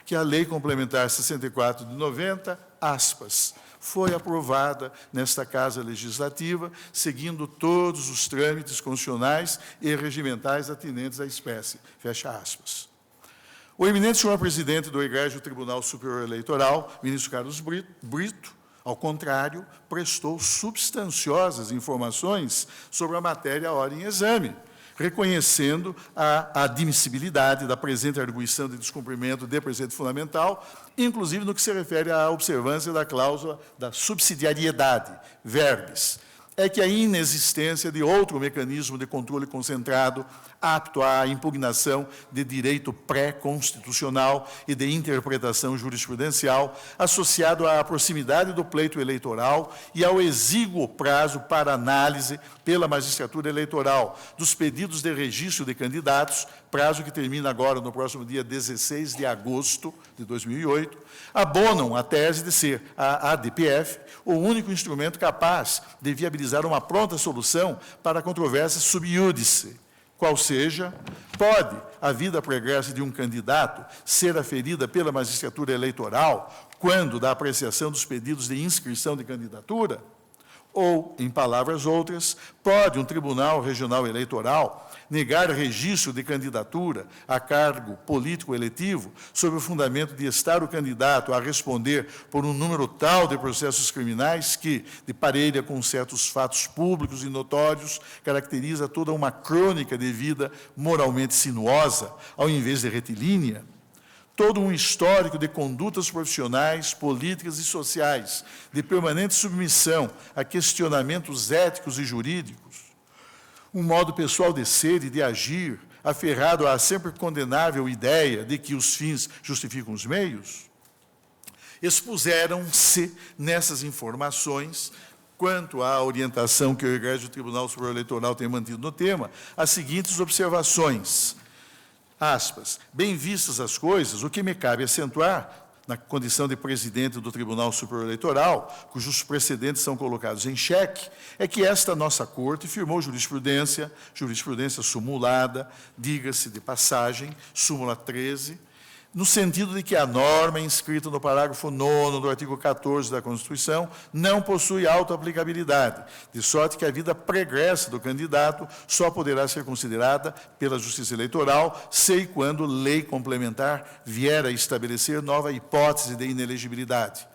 que a Lei Complementar 64 de 90, aspas, foi aprovada nesta Casa Legislativa, seguindo todos os trâmites constitucionais e regimentais atinentes à espécie. Fecha aspas. O eminente senhor presidente do Egrégio Tribunal Superior Eleitoral, ministro Carlos Brito, ao contrário, prestou substanciosas informações sobre a matéria ora em exame, reconhecendo a admissibilidade da presente arguição de descumprimento de preceito fundamental, inclusive no que se refere à observância da cláusula da subsidiariedade, verbis, é que a inexistência de outro mecanismo de controle concentrado apto à impugnação de direito pré-constitucional e de interpretação jurisprudencial, associado à proximidade do pleito eleitoral e ao exíguo prazo para análise pela magistratura eleitoral dos pedidos de registro de candidatos, prazo que termina agora no próximo dia 16 de agosto de 2008, abonam a tese de ser a ADPF o único instrumento capaz de viabilizar uma pronta solução para a controvérsia sub iudice, qual seja, pode a vida pregressa de um candidato ser aferida pela magistratura eleitoral quando da apreciação dos pedidos de inscrição de candidatura? Ou, em palavras outras, pode um tribunal regional eleitoral negar registro de candidatura a cargo político eletivo sob o fundamento de estar o candidato a responder por um número tal de processos criminais que, de parelha com certos fatos públicos e notórios, caracteriza toda uma crônica de vida moralmente sinuosa, ao invés de retilínea? Todo um histórico de condutas profissionais, políticas e sociais, de permanente submissão a questionamentos éticos e jurídicos, um modo pessoal de ser e de agir, aferrado à sempre condenável ideia de que os fins justificam os meios? Expuseram-se nessas informações, quanto à orientação que o Egrégio Tribunal Superior Eleitoral tem mantido no tema, as seguintes observações. Aspas, bem vistas as coisas, o que me cabe acentuar, na condição de presidente do Tribunal Superior Eleitoral, cujos precedentes são colocados em xeque, é que esta nossa Corte firmou jurisprudência sumulada, diga-se de passagem, súmula 13, no sentido de que a norma inscrita no parágrafo 9º do artigo 14 da Constituição não possui autoaplicabilidade, de sorte que a vida pregressa do candidato só poderá ser considerada pela Justiça Eleitoral se e quando lei complementar vier a estabelecer nova hipótese de inelegibilidade.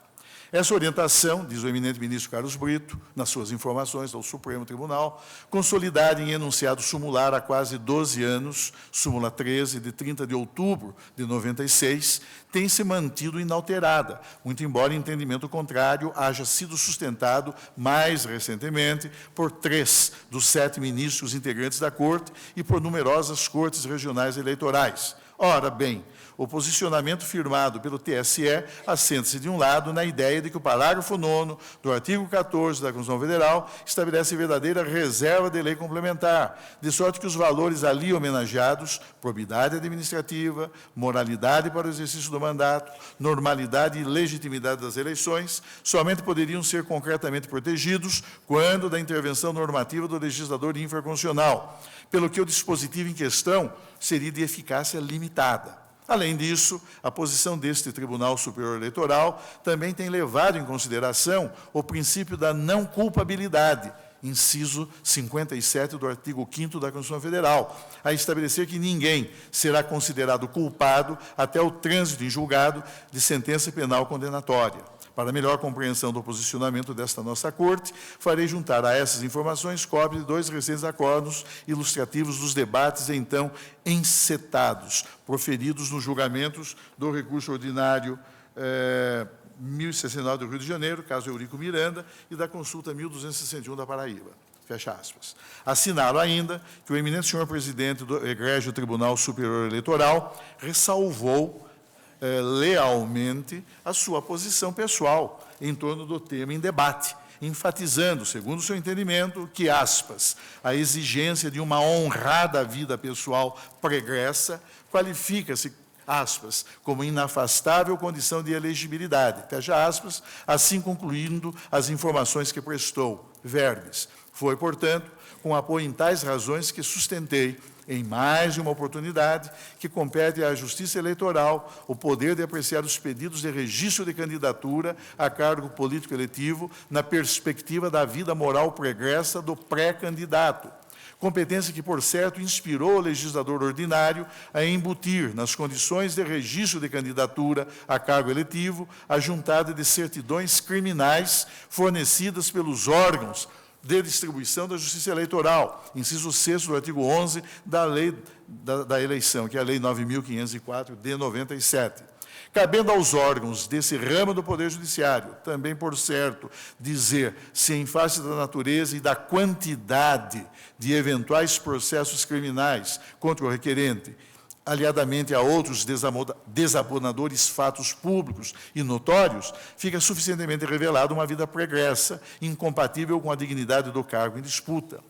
Essa orientação, diz o eminente ministro Carlos Brito, nas suas informações ao Supremo Tribunal, consolidada em enunciado sumular há quase 12 anos, súmula 13, de 30 de outubro de 96, tem se mantido inalterada, muito embora entendimento contrário haja sido sustentado mais recentemente por 3 dos 7 ministros integrantes da Corte e por numerosas cortes regionais eleitorais. Ora bem, o posicionamento firmado pelo TSE assenta-se, de um lado, na ideia de que o parágrafo 9º do artigo 14 da Constituição Federal estabelece verdadeira reserva de lei complementar, de sorte que os valores ali homenageados, probidade administrativa, moralidade para o exercício do mandato, normalidade e legitimidade das eleições, somente poderiam ser concretamente protegidos quando da intervenção normativa do legislador infraconstitucional, pelo que o dispositivo em questão seria de eficácia limitada. Além disso, a posição deste Tribunal Superior Eleitoral também tem levado em consideração o princípio da não culpabilidade, inciso 57 do artigo 5º da Constituição Federal, a estabelecer que ninguém será considerado culpado até o trânsito em julgado de sentença penal condenatória. Para melhor compreensão do posicionamento desta nossa Corte, farei juntar a essas informações cópia de 2 recentes acordos ilustrativos dos debates então encetados, proferidos nos julgamentos do recurso ordinário 1069 do Rio de Janeiro, caso Eurico Miranda, e da consulta 1261 da Paraíba. Fecha aspas. Assinalo ainda que o eminente senhor presidente do Egrégio Tribunal Superior Eleitoral ressalvou lealmente a sua posição pessoal em torno do tema em debate, enfatizando, segundo o seu entendimento, que, aspas, a exigência de uma honrada vida pessoal pregressa qualifica-se, aspas, como inafastável condição de elegibilidade, fecha aspas, assim concluindo as informações que prestou, verbis. Foi, portanto, com apoio em tais razões que sustentei, em mais de uma oportunidade, que compete à Justiça Eleitoral o poder de apreciar os pedidos de registro de candidatura a cargo político eletivo na perspectiva da vida moral pregressa do pré-candidato. Competência que, por certo, inspirou o legislador ordinário a embutir nas condições de registro de candidatura a cargo eletivo a juntada de certidões criminais fornecidas pelos órgãos de distribuição da Justiça Eleitoral, inciso 6º do artigo 11 da Lei da Eleição, que é a Lei 9.504, de 97. Cabendo aos órgãos desse ramo do Poder Judiciário, também, por certo, dizer se, em face da natureza e da quantidade de eventuais processos criminais contra o requerente, aliadamente a outros desabonadores fatos públicos e notórios, fica suficientemente revelada uma vida pregressa, incompatível com a dignidade do cargo em disputa.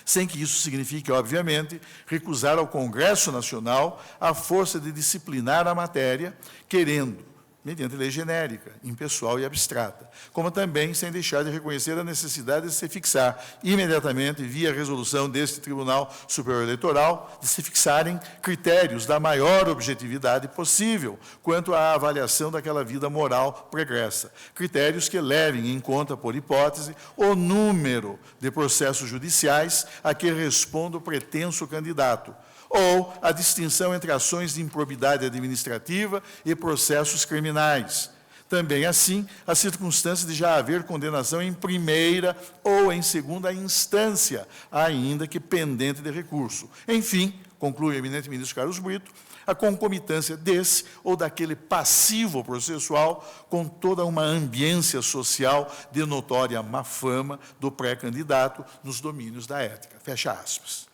Sem que isso signifique, obviamente, recusar ao Congresso Nacional a força de disciplinar a matéria, querendo, mediante lei genérica, impessoal e abstrata, como também sem deixar de reconhecer a necessidade de se fixar imediatamente, via resolução deste Tribunal Superior Eleitoral, de se fixarem critérios da maior objetividade possível quanto à avaliação daquela vida moral pregressa. Critérios que levem em conta, por hipótese, o número de processos judiciais a que responda o pretenso candidato, ou a distinção entre ações de improbidade administrativa e processos criminais. Também, assim, a circunstância de já haver condenação em primeira ou em segunda instância, ainda que pendente de recurso. Enfim, conclui o eminente ministro Carlos Brito, a concomitância desse ou daquele passivo processual com toda uma ambiência social de notória má fama do pré-candidato nos domínios da ética. Fecha aspas.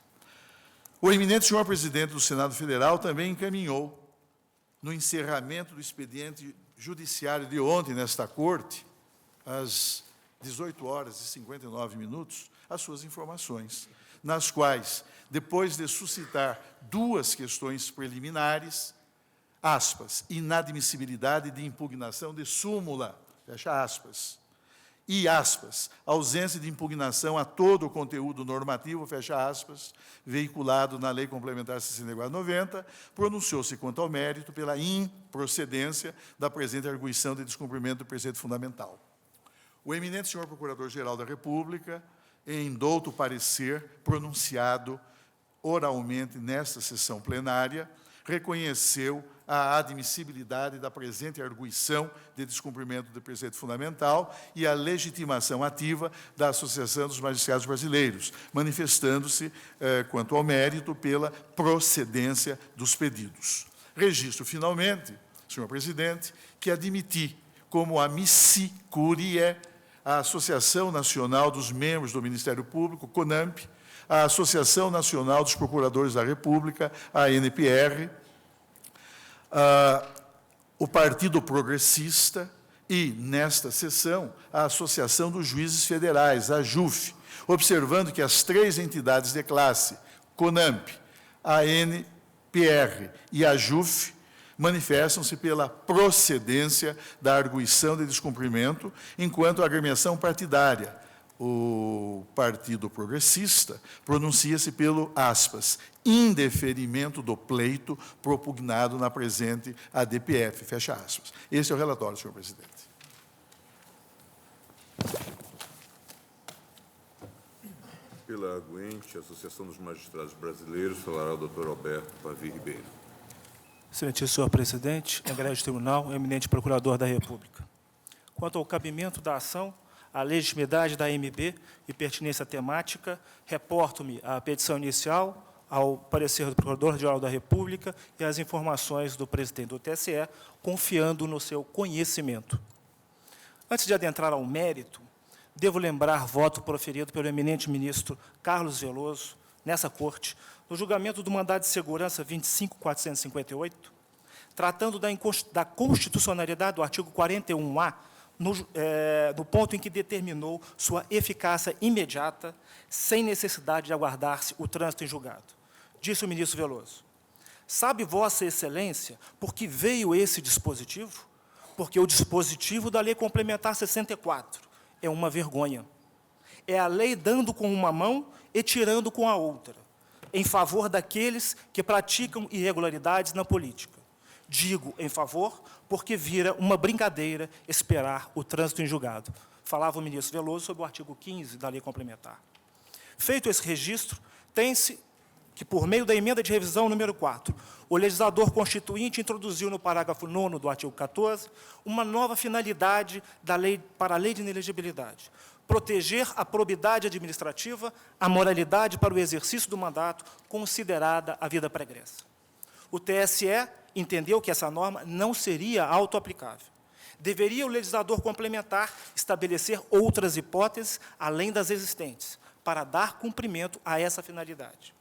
O eminente senhor presidente do Senado Federal também encaminhou, no encerramento do expediente judiciário de ontem nesta Corte, às 18h59, as suas informações, nas quais, depois de suscitar duas questões preliminares, aspas, inadmissibilidade de impugnação de súmula, fecha aspas, e, aspas, ausência de impugnação a todo o conteúdo normativo, fecha aspas, veiculado na Lei Complementar 64/90, pronunciou-se quanto ao mérito pela improcedência da presente arguição de descumprimento do preceito fundamental. O eminente senhor Procurador-Geral da República, em douto parecer pronunciado oralmente nesta sessão plenária, reconheceu a admissibilidade da presente arguição de descumprimento do preceito fundamental e a legitimação ativa da Associação dos Magistrados Brasileiros, manifestando-se, quanto ao mérito, pela procedência dos pedidos. Registro, finalmente, senhor presidente, que admiti como amici curiae a Associação Nacional dos Membros do Ministério Público, CONAMP, a Associação Nacional dos Procuradores da República, a ANPR, o Partido Progressista e, nesta sessão, a Associação dos Juízes Federais, a JUF, observando que as três entidades de classe, CONAMP, a ANPR e a JUF, manifestam-se pela procedência da arguição de descumprimento, enquanto a agremiação partidária, o Partido Progressista, pronuncia-se pelo, aspas, indeferimento do pleito propugnado na presente ADPF, fecha aspas. Esse é o relatório, senhor presidente. Pela arguinte, Associação dos Magistrados Brasileiros, falará o doutor Alberto Pavio Ribeiro. Excelentíssimo senhor presidente, egrégio tribunal, eminente procurador da República. Quanto ao cabimento da ação, a legitimidade da AMB e pertinência temática, reporto-me à petição inicial, ao parecer do Procurador-Geral da República e às informações do presidente do TSE, confiando no seu conhecimento. Antes de adentrar ao mérito, devo lembrar voto proferido pelo eminente ministro Carlos Veloso, nessa Corte, no julgamento do mandado de segurança 25.458, tratando da constitucionalidade do artigo 41A, no ponto em que determinou sua eficácia imediata, sem necessidade de aguardar-se o trânsito em julgado. Disse o ministro Veloso: sabe Vossa Excelência por que veio esse dispositivo? Porque o dispositivo da Lei Complementar 64 é uma vergonha. É a lei dando com uma mão e tirando com a outra, em favor daqueles que praticam irregularidades na política. Digo em favor, porque vira uma brincadeira esperar o trânsito em julgado. Falava o ministro Veloso sobre o artigo 15 da Lei Complementar. Feito esse registro, tem-se que, por meio da emenda de revisão número 4, o legislador constituinte introduziu no parágrafo 9º do artigo 14 uma nova finalidade para a lei de inelegibilidade: proteger a probidade administrativa, a moralidade para o exercício do mandato, considerada a vida pregressa. O TSE entendeu que essa norma não seria autoaplicável. Deveria o legislador complementar estabelecer outras hipóteses, além das existentes, para dar cumprimento a essa finalidade.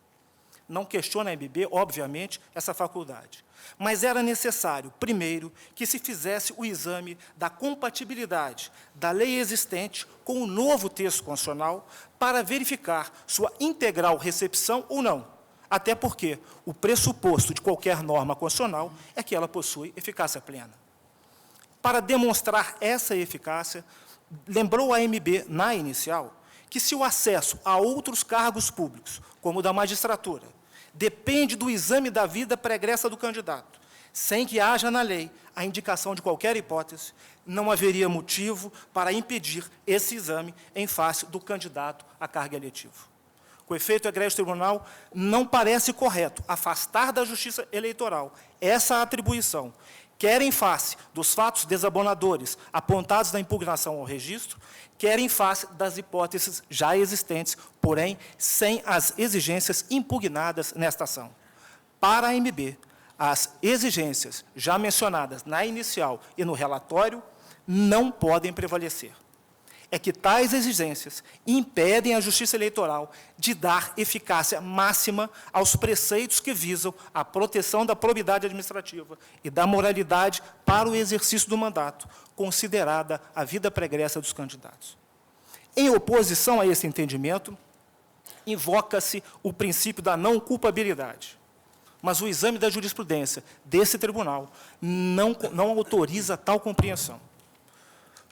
Não questiona a MB, obviamente, essa faculdade, mas era necessário, primeiro, que se fizesse o exame da compatibilidade da lei existente com o novo texto constitucional para verificar sua integral recepção ou não, até porque o pressuposto de qualquer norma constitucional é que ela possui eficácia plena. Para demonstrar essa eficácia, lembrou a MB, na inicial, que se o acesso a outros cargos públicos, como o da magistratura, depende do exame da vida pregressa do candidato, sem que haja na lei a indicação de qualquer hipótese, não haveria motivo para impedir esse exame em face do candidato a cargo eletivo. Com efeito, o egrégio tribunal não parece correto afastar da Justiça Eleitoral essa atribuição, quer em face dos fatos desabonadores apontados na impugnação ao registro, quer em face das hipóteses já existentes, porém, sem as exigências impugnadas nesta ação. Para a MB, as exigências já mencionadas na inicial e no relatório não podem prevalecer. É que tais exigências impedem a Justiça Eleitoral de dar eficácia máxima aos preceitos que visam a proteção da probidade administrativa e da moralidade para o exercício do mandato, considerada a vida pregressa dos candidatos. Em oposição a esse entendimento, invoca-se o princípio da não culpabilidade, mas o exame da jurisprudência desse tribunal não autoriza tal compreensão.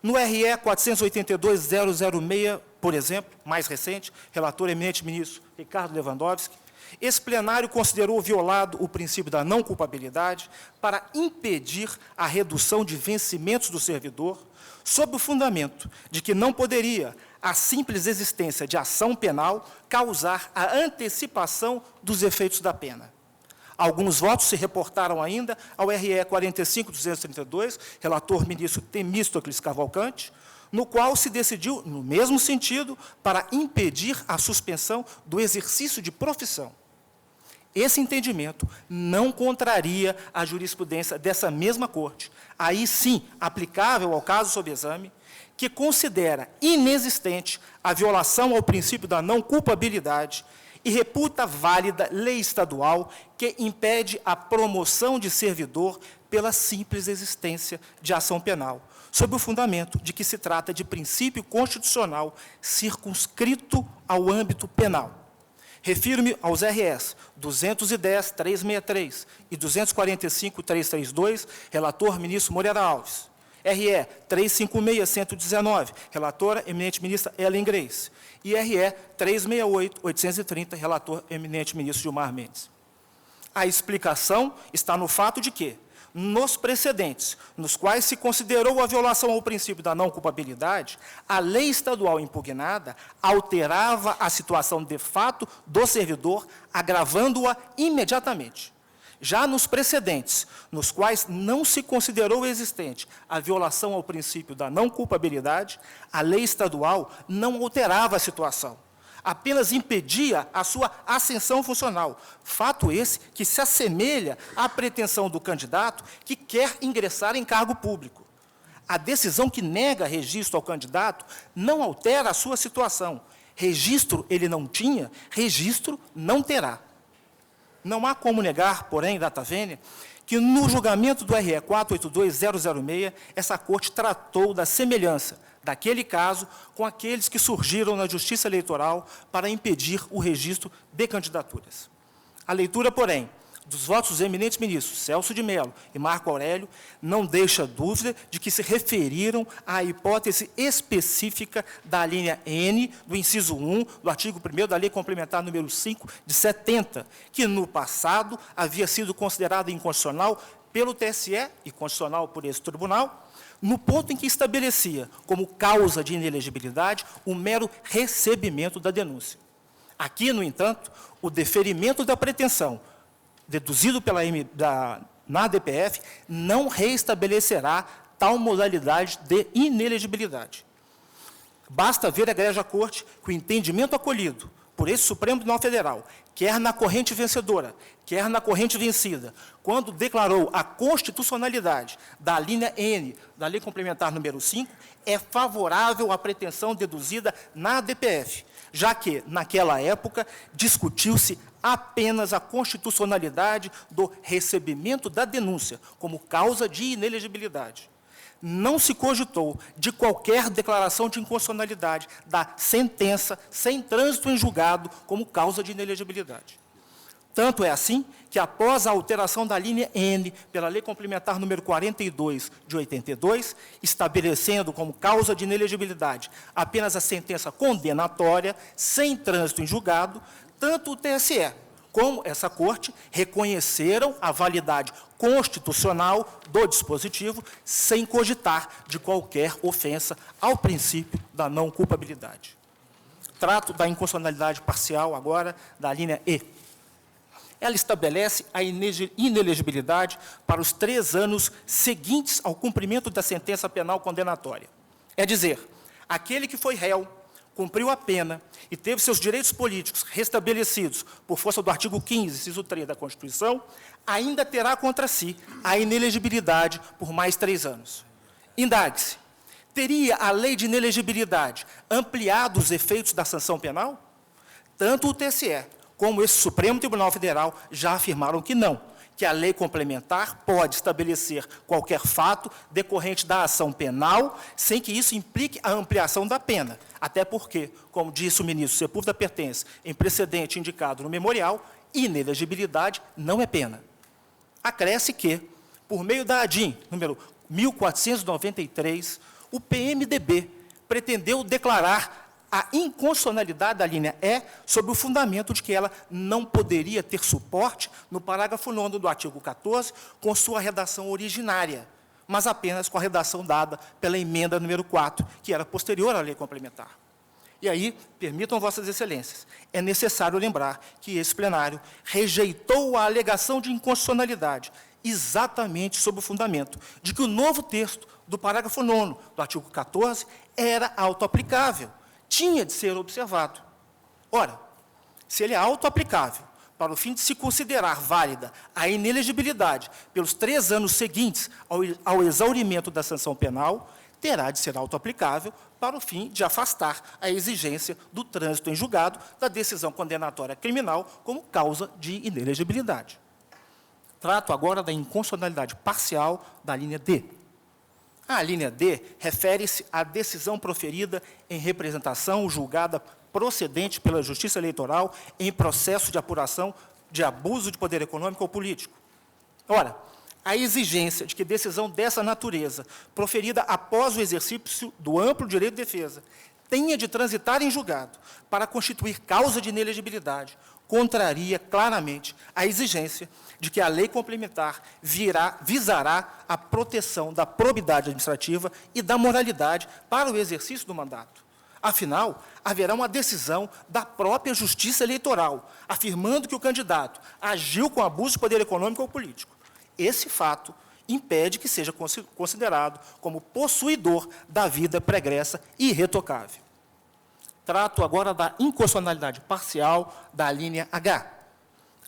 No RE 482.006, por exemplo, mais recente, relator eminente ministro Ricardo Lewandowski, esse plenário considerou violado o princípio da não culpabilidade para impedir a redução de vencimentos do servidor, sob o fundamento de que não poderia a simples existência de ação penal causar a antecipação dos efeitos da pena. Alguns votos se reportaram ainda ao RE 45.232, relator ministro Temístocles Cavalcante, no qual se decidiu, no mesmo sentido, para impedir a suspensão do exercício de profissão. Esse entendimento não contraria a jurisprudência dessa mesma Corte, aí sim aplicável ao caso sob exame, que considera inexistente a violação ao princípio da não culpabilidade e reputa válida lei estadual que impede a promoção de servidor pela simples existência de ação penal, sob o fundamento de que se trata de princípio constitucional circunscrito ao âmbito penal. Refiro-me aos RS 210.363 e 245.332, relator ministro Moreira Alves. RE 356.119, relatora eminente ministra Ellen Grace. E RE 368.830, relator eminente ministro Gilmar Mendes. A explicação está no fato de que, nos precedentes, nos quais se considerou a violação ao princípio da não culpabilidade, a lei estadual impugnada alterava a situação de fato do servidor, agravando-a imediatamente. Já nos precedentes, nos quais não se considerou existente a violação ao princípio da não culpabilidade, a lei estadual não alterava a situação, apenas impedia a sua ascensão funcional, fato esse que se assemelha à pretensão do candidato que quer ingressar em cargo público. A decisão que nega registro ao candidato não altera a sua situação. Registro ele não tinha, registro não terá. Não há como negar, porém, data vênia, que no julgamento do RE 482006, essa Corte tratou da semelhança daquele caso com aqueles que surgiram na Justiça Eleitoral para impedir o registro de candidaturas. A leitura, porém, dos votos dos eminentes ministros Celso de Mello e Marco Aurélio não deixa dúvida de que se referiram à hipótese específica da linha N do inciso 1 do artigo 1º da Lei Complementar número 5 de 70, que no passado havia sido considerada inconstitucional pelo TSE e constitucional por esse tribunal, no ponto em que estabelecia como causa de inelegibilidade o mero recebimento da denúncia. Aqui, no entanto, o deferimento da pretensão deduzido na ADPF, não reestabelecerá tal modalidade de inelegibilidade. Basta ver a Egrégia Corte que o entendimento acolhido por esse Supremo Tribunal Federal, quer na corrente vencedora, quer na corrente vencida, quando declarou a constitucionalidade da linha N da Lei Complementar número 5, é favorável à pretensão deduzida na ADPF, já que, naquela época, discutiu-se apenas a constitucionalidade do recebimento da denúncia como causa de inelegibilidade. Não se cogitou de qualquer declaração de inconstitucionalidade da sentença sem trânsito em julgado como causa de inelegibilidade. Tanto é assim que, após a alteração da linha N pela Lei Complementar número 42 de 82, estabelecendo como causa de inelegibilidade apenas a sentença condenatória, sem trânsito em julgado, tanto o TSE como essa Corte reconheceram a validade constitucional do dispositivo sem cogitar de qualquer ofensa ao princípio da não culpabilidade. Trato da inconstitucionalidade parcial agora da linha E. Ela estabelece a inelegibilidade para os 3 anos seguintes ao cumprimento da sentença penal condenatória. É dizer, aquele que foi réu, cumpriu a pena e teve seus direitos políticos restabelecidos por força do artigo 15, inciso 3 da Constituição, ainda terá contra si a inelegibilidade por mais 3 anos. Indague-se, teria a lei de inelegibilidade ampliado os efeitos da sanção penal? Tanto o TSE como esse Supremo Tribunal Federal já afirmaram que não, que a lei complementar pode estabelecer qualquer fato decorrente da ação penal, sem que isso implique a ampliação da pena. Até porque, como disse o ministro Sepúlveda Pertence, em precedente indicado no memorial, inelegibilidade não é pena. Acresce que, por meio da ADIM, número 1493, o PMDB pretendeu declarar a inconstitucionalidade da linha E sob o fundamento de que ela não poderia ter suporte no parágrafo 9º do artigo 14 com sua redação originária, mas apenas com a redação dada pela emenda número 4, que era posterior à lei complementar. E aí, permitam vossas excelências, é necessário lembrar que esse plenário rejeitou a alegação de inconstitucionalidade exatamente sob o fundamento de que o novo texto do parágrafo 9º do artigo 14 era autoaplicável, tinha de ser observado. Ora, se ele é autoaplicável para o fim de se considerar válida a inelegibilidade pelos 3 anos seguintes ao exaurimento da sanção penal, terá de ser autoaplicável para o fim de afastar a exigência do trânsito em julgado da decisão condenatória criminal como causa de inelegibilidade. Trato agora da inconstitucionalidade parcial da linha D. A linha D refere-se à decisão proferida em representação julgada procedente pela Justiça Eleitoral em processo de apuração de abuso de poder econômico ou político. Ora, a exigência de que decisão dessa natureza, proferida após o exercício do amplo direito de defesa, tenha de transitar em julgado para constituir causa de inelegibilidade, contraria claramente a exigência de que a lei complementar visará a proteção da probidade administrativa e da moralidade para o exercício do mandato. Afinal, haverá uma decisão da própria Justiça Eleitoral, afirmando que o candidato agiu com abuso de poder econômico ou político. Esse fato impede que seja considerado como possuidor da vida pregressa e irretocável. Trato agora da inconstitucionalidade parcial da linha H.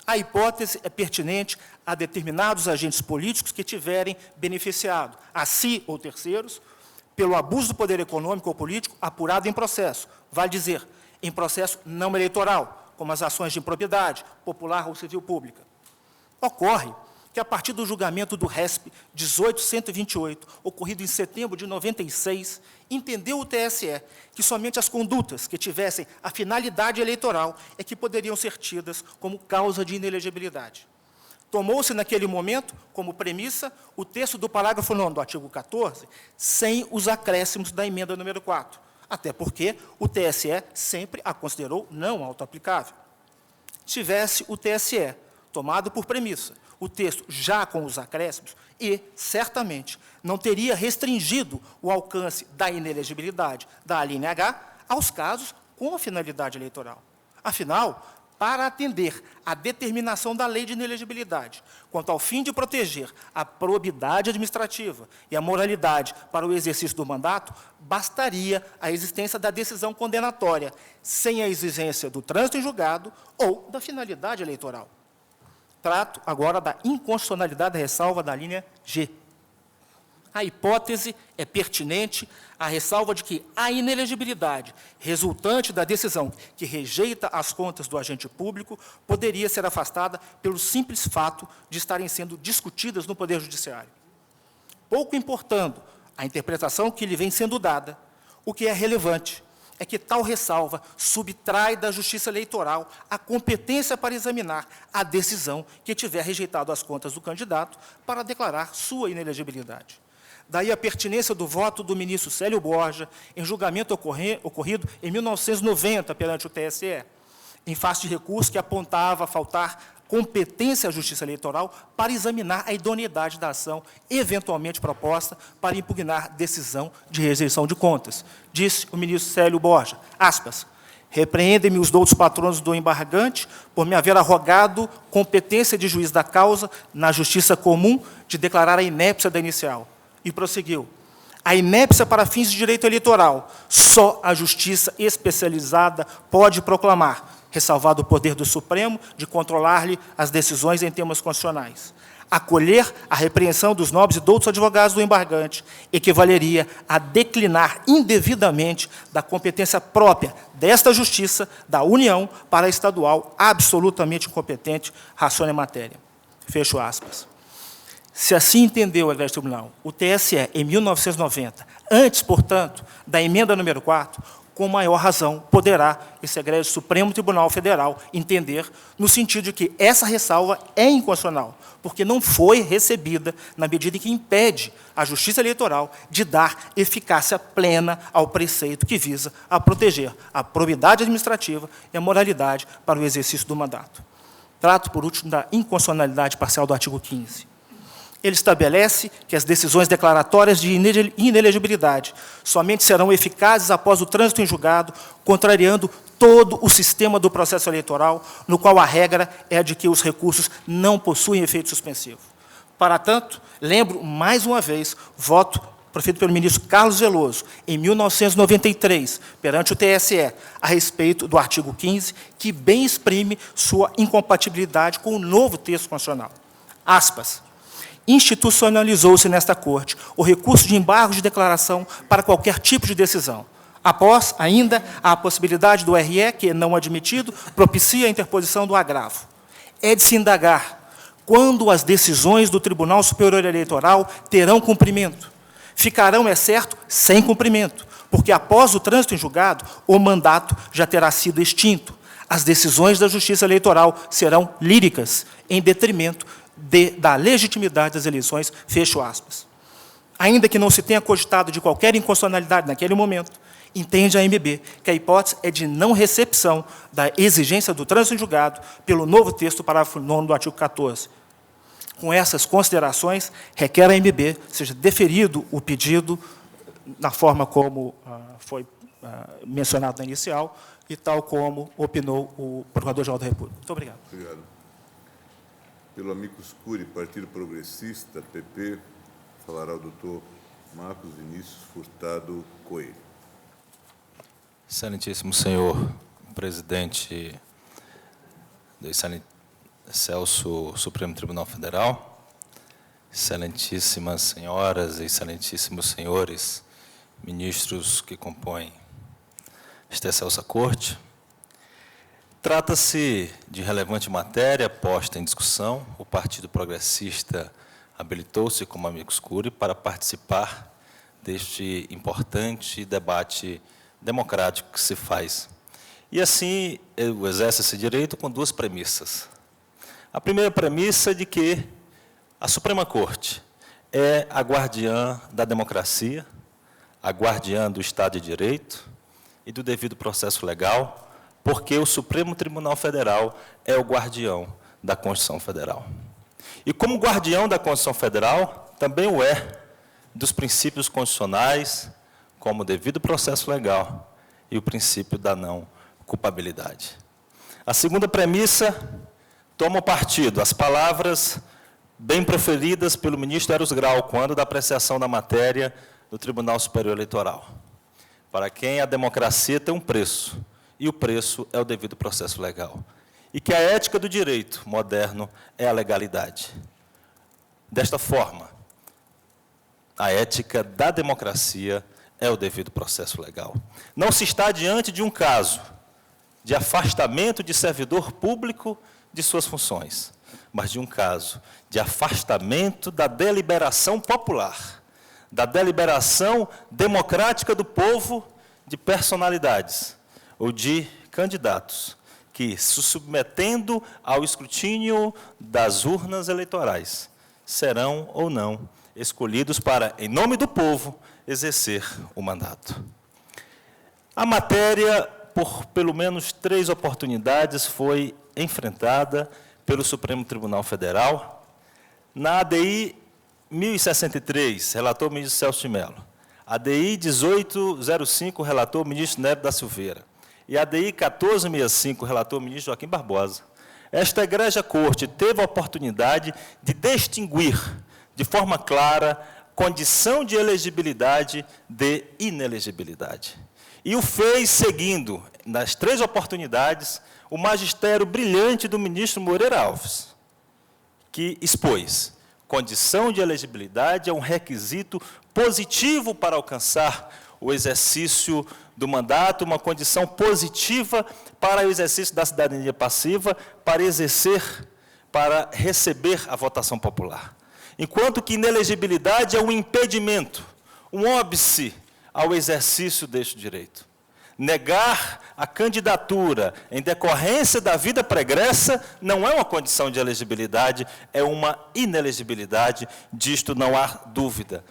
A hipótese é pertinente a determinados agentes políticos que tiverem beneficiado, a si ou terceiros, pelo abuso do poder econômico ou político apurado em processo, vale dizer, em processo não eleitoral, como as ações de improbidade, popular ou civil pública. Ocorre que que, a partir do julgamento do RESP 18.128, ocorrido em setembro de 96, entendeu o TSE que somente as condutas que tivessem a finalidade eleitoral é que poderiam ser tidas como causa de inelegibilidade. Tomou-se, naquele momento, como premissa, o texto do parágrafo 9º do artigo 14, sem os acréscimos da emenda número 4, até porque o TSE sempre a considerou não autoaplicável. Tivesse o TSE tomado por premissa o texto já com os acréscimos e, certamente, não teria restringido o alcance da inelegibilidade da alínea H aos casos com a finalidade eleitoral. Afinal, para atender à determinação da lei de inelegibilidade, quanto ao fim de proteger a probidade administrativa e a moralidade para o exercício do mandato, bastaria a existência da decisão condenatória, sem a exigência do trânsito em julgado ou da finalidade eleitoral. Trato agora da inconstitucionalidade da ressalva da linha G. A hipótese é pertinente à ressalva de que a inelegibilidade resultante da decisão que rejeita as contas do agente público poderia ser afastada pelo simples fato de estarem sendo discutidas no Poder Judiciário. Pouco importando a interpretação que lhe vem sendo dada, o que é relevante é que tal ressalva subtrai da Justiça Eleitoral a competência para examinar a decisão que tiver rejeitado as contas do candidato para declarar sua inelegibilidade. Daí a pertinência do voto do ministro Célio Borja, em julgamento ocorrido em 1990 perante o TSE, em face de recurso que apontava faltar competência à Justiça Eleitoral para examinar a idoneidade da ação eventualmente proposta para impugnar decisão de rejeição de contas. Disse o ministro Célio Borja, aspas, repreendem-me os doutos patronos do embargante por me haver arrogado competência de juiz da causa na justiça comum de declarar a inépcia da inicial. E prosseguiu, a inépcia para fins de direito eleitoral, só a justiça especializada pode proclamar, ressalvado o poder do Supremo de controlar-lhe as decisões em temas constitucionais. Acolher a repreensão dos nobres e doutos advogados do embargante equivaleria a declinar indevidamente da competência própria desta Justiça, da União, para a estadual absolutamente incompetente, racione a matéria. Fecho aspas. Se assim entendeu o Adverso Tribunal, o TSE, em 1990, antes, portanto, da emenda número 4, com maior razão poderá esse egrégio Supremo Tribunal Federal entender no sentido de que essa ressalva é inconstitucional, porque não foi recebida na medida em que impede a Justiça Eleitoral de dar eficácia plena ao preceito que visa a proteger a probidade administrativa e a moralidade para o exercício do mandato. Trato, por último, da inconstitucionalidade parcial do artigo 15. Ele estabelece que as decisões declaratórias de inelegibilidade somente serão eficazes após o trânsito em julgado, contrariando todo o sistema do processo eleitoral, no qual a regra é a de que os recursos não possuem efeito suspensivo. Para tanto, lembro mais uma vez voto proferido pelo ministro Carlos Veloso, em 1993, perante o TSE, a respeito do artigo 15, que bem exprime sua incompatibilidade com o novo texto constitucional. Aspas. Institucionalizou-se nesta Corte o recurso de embargo de declaração para qualquer tipo de decisão. Após, ainda, a possibilidade do RE, que, não admitido, propicia a interposição do agravo. É de se indagar quando as decisões do Tribunal Superior Eleitoral terão cumprimento. Ficarão, é certo, sem cumprimento, porque, após o trânsito em julgado, o mandato já terá sido extinto. As decisões da Justiça Eleitoral serão líricas, em detrimento da legitimidade das eleições, fecho aspas. Ainda que não se tenha cogitado de qualquer inconstitucionalidade naquele momento, entende a AMB que a hipótese é de não recepção da exigência do trânsito em julgado pelo novo texto, parágrafo 9º do artigo 14. Com essas considerações, requer a AMB seja deferido o pedido na forma como foi mencionado na inicial e tal como opinou o Procurador-Geral da República. Muito obrigado. Obrigado. Pelo amicus curiae, Partido Progressista, PP, falará o doutor Marcos Vinícius Furtado Coelho. Excelentíssimo senhor presidente do Excelso Supremo Tribunal Federal, excelentíssimas senhoras e excelentíssimos senhores ministros que compõem esta excelsa corte, Trata-se de relevante matéria posta em discussão. O Partido Progressista habilitou-se como amicus curiae para participar deste importante debate democrático que se faz. E, assim, eu exerço esse direito com duas premissas. A primeira premissa é de que a Suprema Corte é a guardiã da democracia, a guardiã do Estado de Direito e do devido processo legal, porque o Supremo Tribunal Federal é o guardião da Constituição Federal. E, como guardião da Constituição Federal, também o é dos princípios constitucionais, como o devido processo legal e o princípio da não culpabilidade. A segunda premissa toma partido as palavras bem proferidas pelo ministro Eros Grau, quando da apreciação da matéria do Tribunal Superior Eleitoral, para quem a democracia tem um preço, e o preço é o devido processo legal, e que a ética do direito moderno é a legalidade. Desta forma, a ética da democracia é o devido processo legal. Não se está diante de um caso de afastamento de servidor público de suas funções, mas de um caso de afastamento da deliberação popular, da deliberação democrática do povo, de personalidades ou de candidatos que, se submetendo ao escrutínio das urnas eleitorais, serão ou não escolhidos para, em nome do povo, exercer o mandato. A matéria, por pelo menos 3 oportunidades, foi enfrentada pelo Supremo Tribunal Federal. Na ADI 1063, relator o ministro Celso de Mello. ADI 1805, relator o ministro Nery da Silveira. E ADI 1465, relator o ministro Joaquim Barbosa. Esta egrégia corte teve a oportunidade de distinguir, de forma clara, condição de elegibilidade de inelegibilidade. E o fez seguindo, nas 3 oportunidades, o magistério brilhante do ministro Moreira Alves, que expôs: condição de elegibilidade é um requisito positivo para alcançar o exercício do mandato, uma condição positiva para o exercício da cidadania passiva, para receber a votação popular. Enquanto que inelegibilidade é um impedimento, um óbice ao exercício deste direito. Negar a candidatura em decorrência da vida pregressa não é uma condição de elegibilidade, é uma inelegibilidade, disto não há dúvida.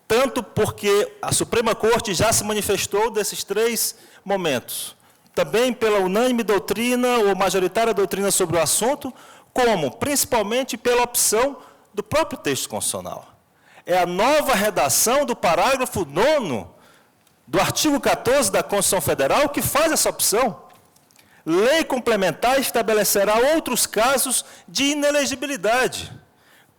Tanto porque a Suprema Corte já se manifestou desses 3 momentos, também pela unânime doutrina ou majoritária doutrina sobre o assunto, como, principalmente, pela opção do próprio texto constitucional. É a nova redação do parágrafo 9º do artigo 14 da Constituição Federal que faz essa opção. Lei complementar estabelecerá outros casos de inelegibilidade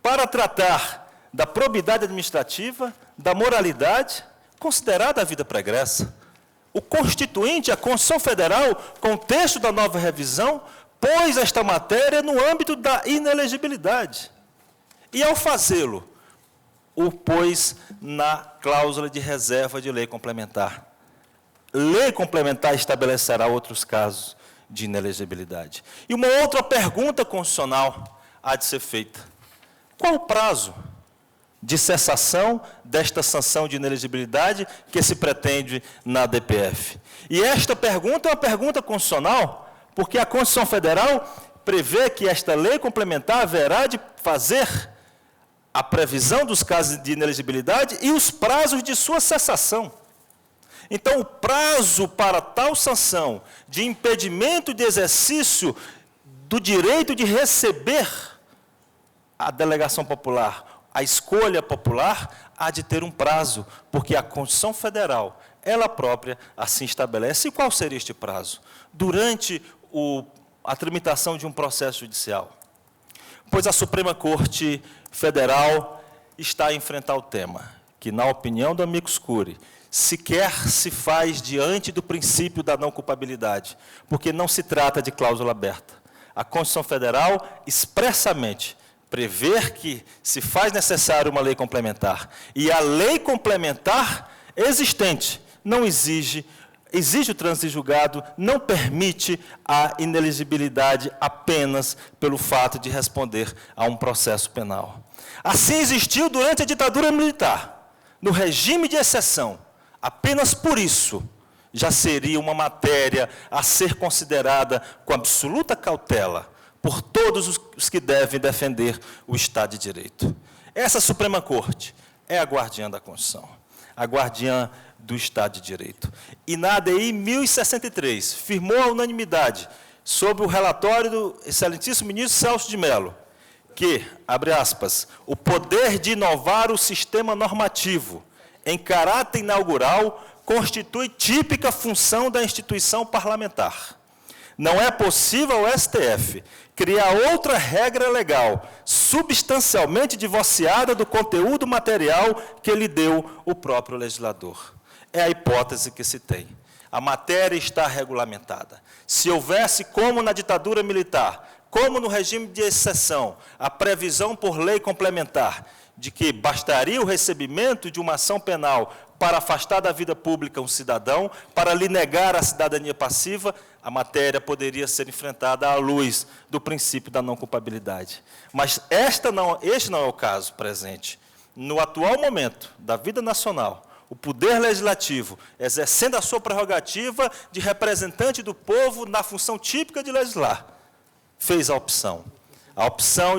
para tratar da probidade administrativa, da moralidade, considerada a vida pregressa. O Constituinte, a Constituição Federal, com o texto da nova revisão, pôs esta matéria no âmbito da inelegibilidade. E, ao fazê-lo, o pôs na cláusula de reserva de lei complementar. Lei complementar estabelecerá outros casos de inelegibilidade. E uma outra pergunta constitucional há de ser feita: qual o prazo de cessação desta sanção de inelegibilidade que se pretende na DPF? E esta pergunta é uma pergunta constitucional, porque a Constituição Federal prevê que esta lei complementar haverá de fazer a previsão dos casos de inelegibilidade e os prazos de sua cessação. Então, o prazo para tal sanção de impedimento de exercício do direito de receber a delegação popular, a escolha popular, há de ter um prazo, porque a Constituição Federal, ela própria, assim estabelece. E qual seria este prazo? Durante a tramitação de um processo judicial. Pois a Suprema Corte Federal está a enfrentar o tema, que, na opinião do amicus curiae, sequer se faz diante do princípio da não culpabilidade, porque não se trata de cláusula aberta. A Constituição Federal expressamente prevê que se faz necessário uma lei complementar, e a lei complementar existente não exige exige o trânsito em julgado não permite a inelegibilidade apenas pelo fato de responder a um processo penal. Assim existiu durante a ditadura militar, no regime de exceção. Apenas por isso já seria uma matéria a ser considerada com absoluta cautela por todos os que devem defender o Estado de Direito. Essa Suprema Corte é a guardiã da Constituição, a guardiã do Estado de Direito. E na ADI 1063, firmou a unanimidade sobre o relatório do excelentíssimo ministro Celso de Mello, que, abre aspas, o poder de inovar o sistema normativo em caráter inaugural constitui típica função da instituição parlamentar. Não é possível ao STF criar outra regra legal substancialmente divorciada do conteúdo material que lhe deu o próprio legislador. É a hipótese que se tem. A matéria está regulamentada. Se houvesse, como na ditadura militar, como no regime de exceção, a previsão por lei complementar de que bastaria o recebimento de uma ação penal para afastar da vida pública um cidadão, para lhe negar a cidadania passiva, a matéria poderia ser enfrentada à luz do princípio da não culpabilidade. Mas este não é o caso presente. No atual momento da vida nacional, o Poder Legislativo, exercendo a sua prerrogativa de representante do povo na função típica de legislar, fez a opção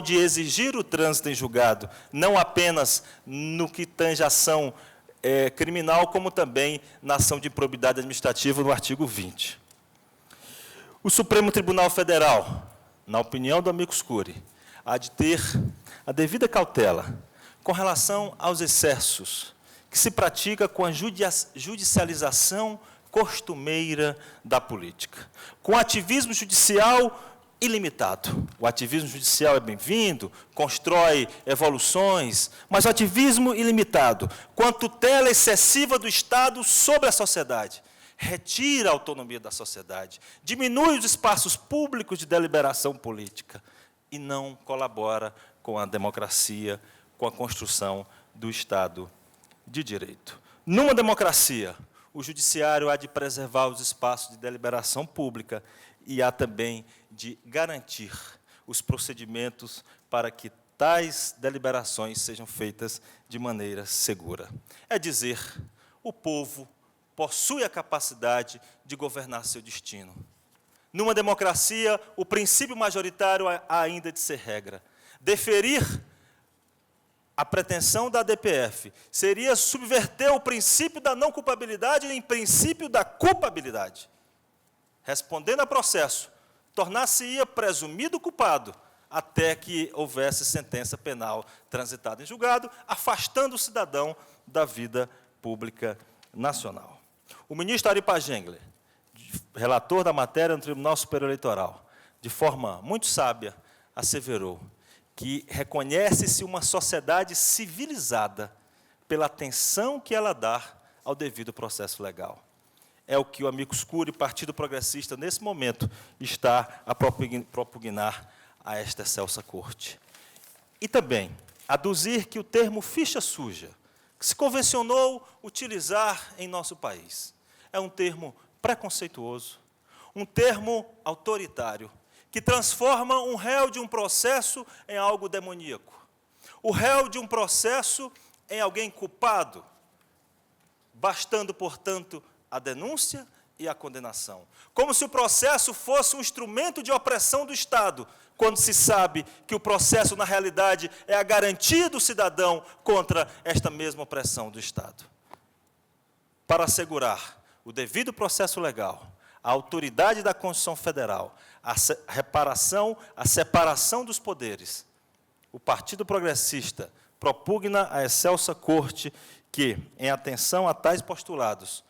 de exigir o trânsito em julgado, não apenas no que tange a ação criminal, como também na ação de improbidade administrativa, no artigo 20. O Supremo Tribunal Federal, na opinião do amicus curiae, há de ter a devida cautela com relação aos excessos que se pratica com a judicialização costumeira da política, com o ativismo judicial ilimitado. O ativismo judicial é bem-vindo, constrói evoluções, mas o ativismo ilimitado, com a tutela excessiva do Estado sobre a sociedade, retira a autonomia da sociedade, diminui os espaços públicos de deliberação política e não colabora com a democracia, com a construção do Estado de Direito. Numa democracia, o judiciário há de preservar os espaços de deliberação pública e há também de garantir os procedimentos para que tais deliberações sejam feitas de maneira segura. É dizer, o povo possui a capacidade de governar seu destino. Numa democracia, o princípio majoritário há ainda de ser regra. Deferir a pretensão da DPF seria subverter o princípio da não culpabilidade em princípio da culpabilidade. Respondendo a processo, tornar-se-ia presumido culpado até que houvesse sentença penal transitada em julgado, afastando o cidadão da vida pública nacional. O ministro Ari Pagengler, relator da matéria no Tribunal Superior Eleitoral, de forma muito sábia, asseverou que reconhece-se uma sociedade civilizada pela atenção que ela dá ao devido processo legal. É o que o amicus curiae, Partido Progressista, nesse momento, está a propugnar a esta excelsa corte. E também aduzir que o termo ficha suja, que se convencionou utilizar em nosso país, é um termo preconceituoso, um termo autoritário, que transforma um réu de um processo em algo demoníaco. O réu de um processo em alguém culpado, bastando, portanto, a denúncia e a condenação. Como se o processo fosse um instrumento de opressão do Estado, quando se sabe que o processo, na realidade, é a garantia do cidadão contra esta mesma opressão do Estado. Para assegurar o devido processo legal, a autoridade da Constituição Federal, a separação dos poderes, o Partido Progressista propugna a excelsa Corte que, em atenção a tais postulados,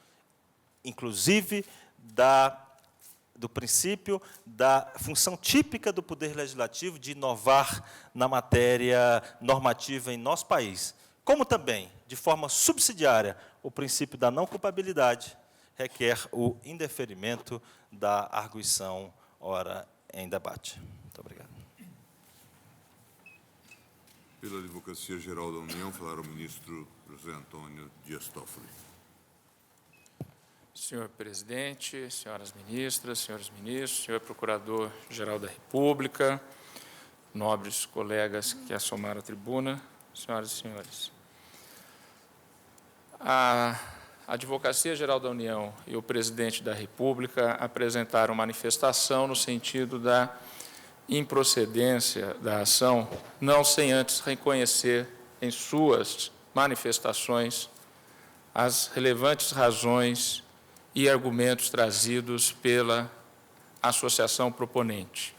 inclusive do princípio da função típica do Poder Legislativo de inovar na matéria normativa em nosso país, como também, de forma subsidiária, o princípio da não culpabilidade, requer o indeferimento da arguição ora em debate. Muito obrigado. Pela Advocacia Geral da União, falar o ministro José Antônio Dias Toffoli. Senhor presidente, senhoras ministras, senhores ministros, senhor procurador-geral da República, nobres colegas que assomaram à tribuna, senhoras e senhores. A Advocacia Geral da União e o presidente da República apresentaram manifestação no sentido da improcedência da ação, não sem antes reconhecer em suas manifestações as relevantes razões e argumentos trazidos pela associação proponente.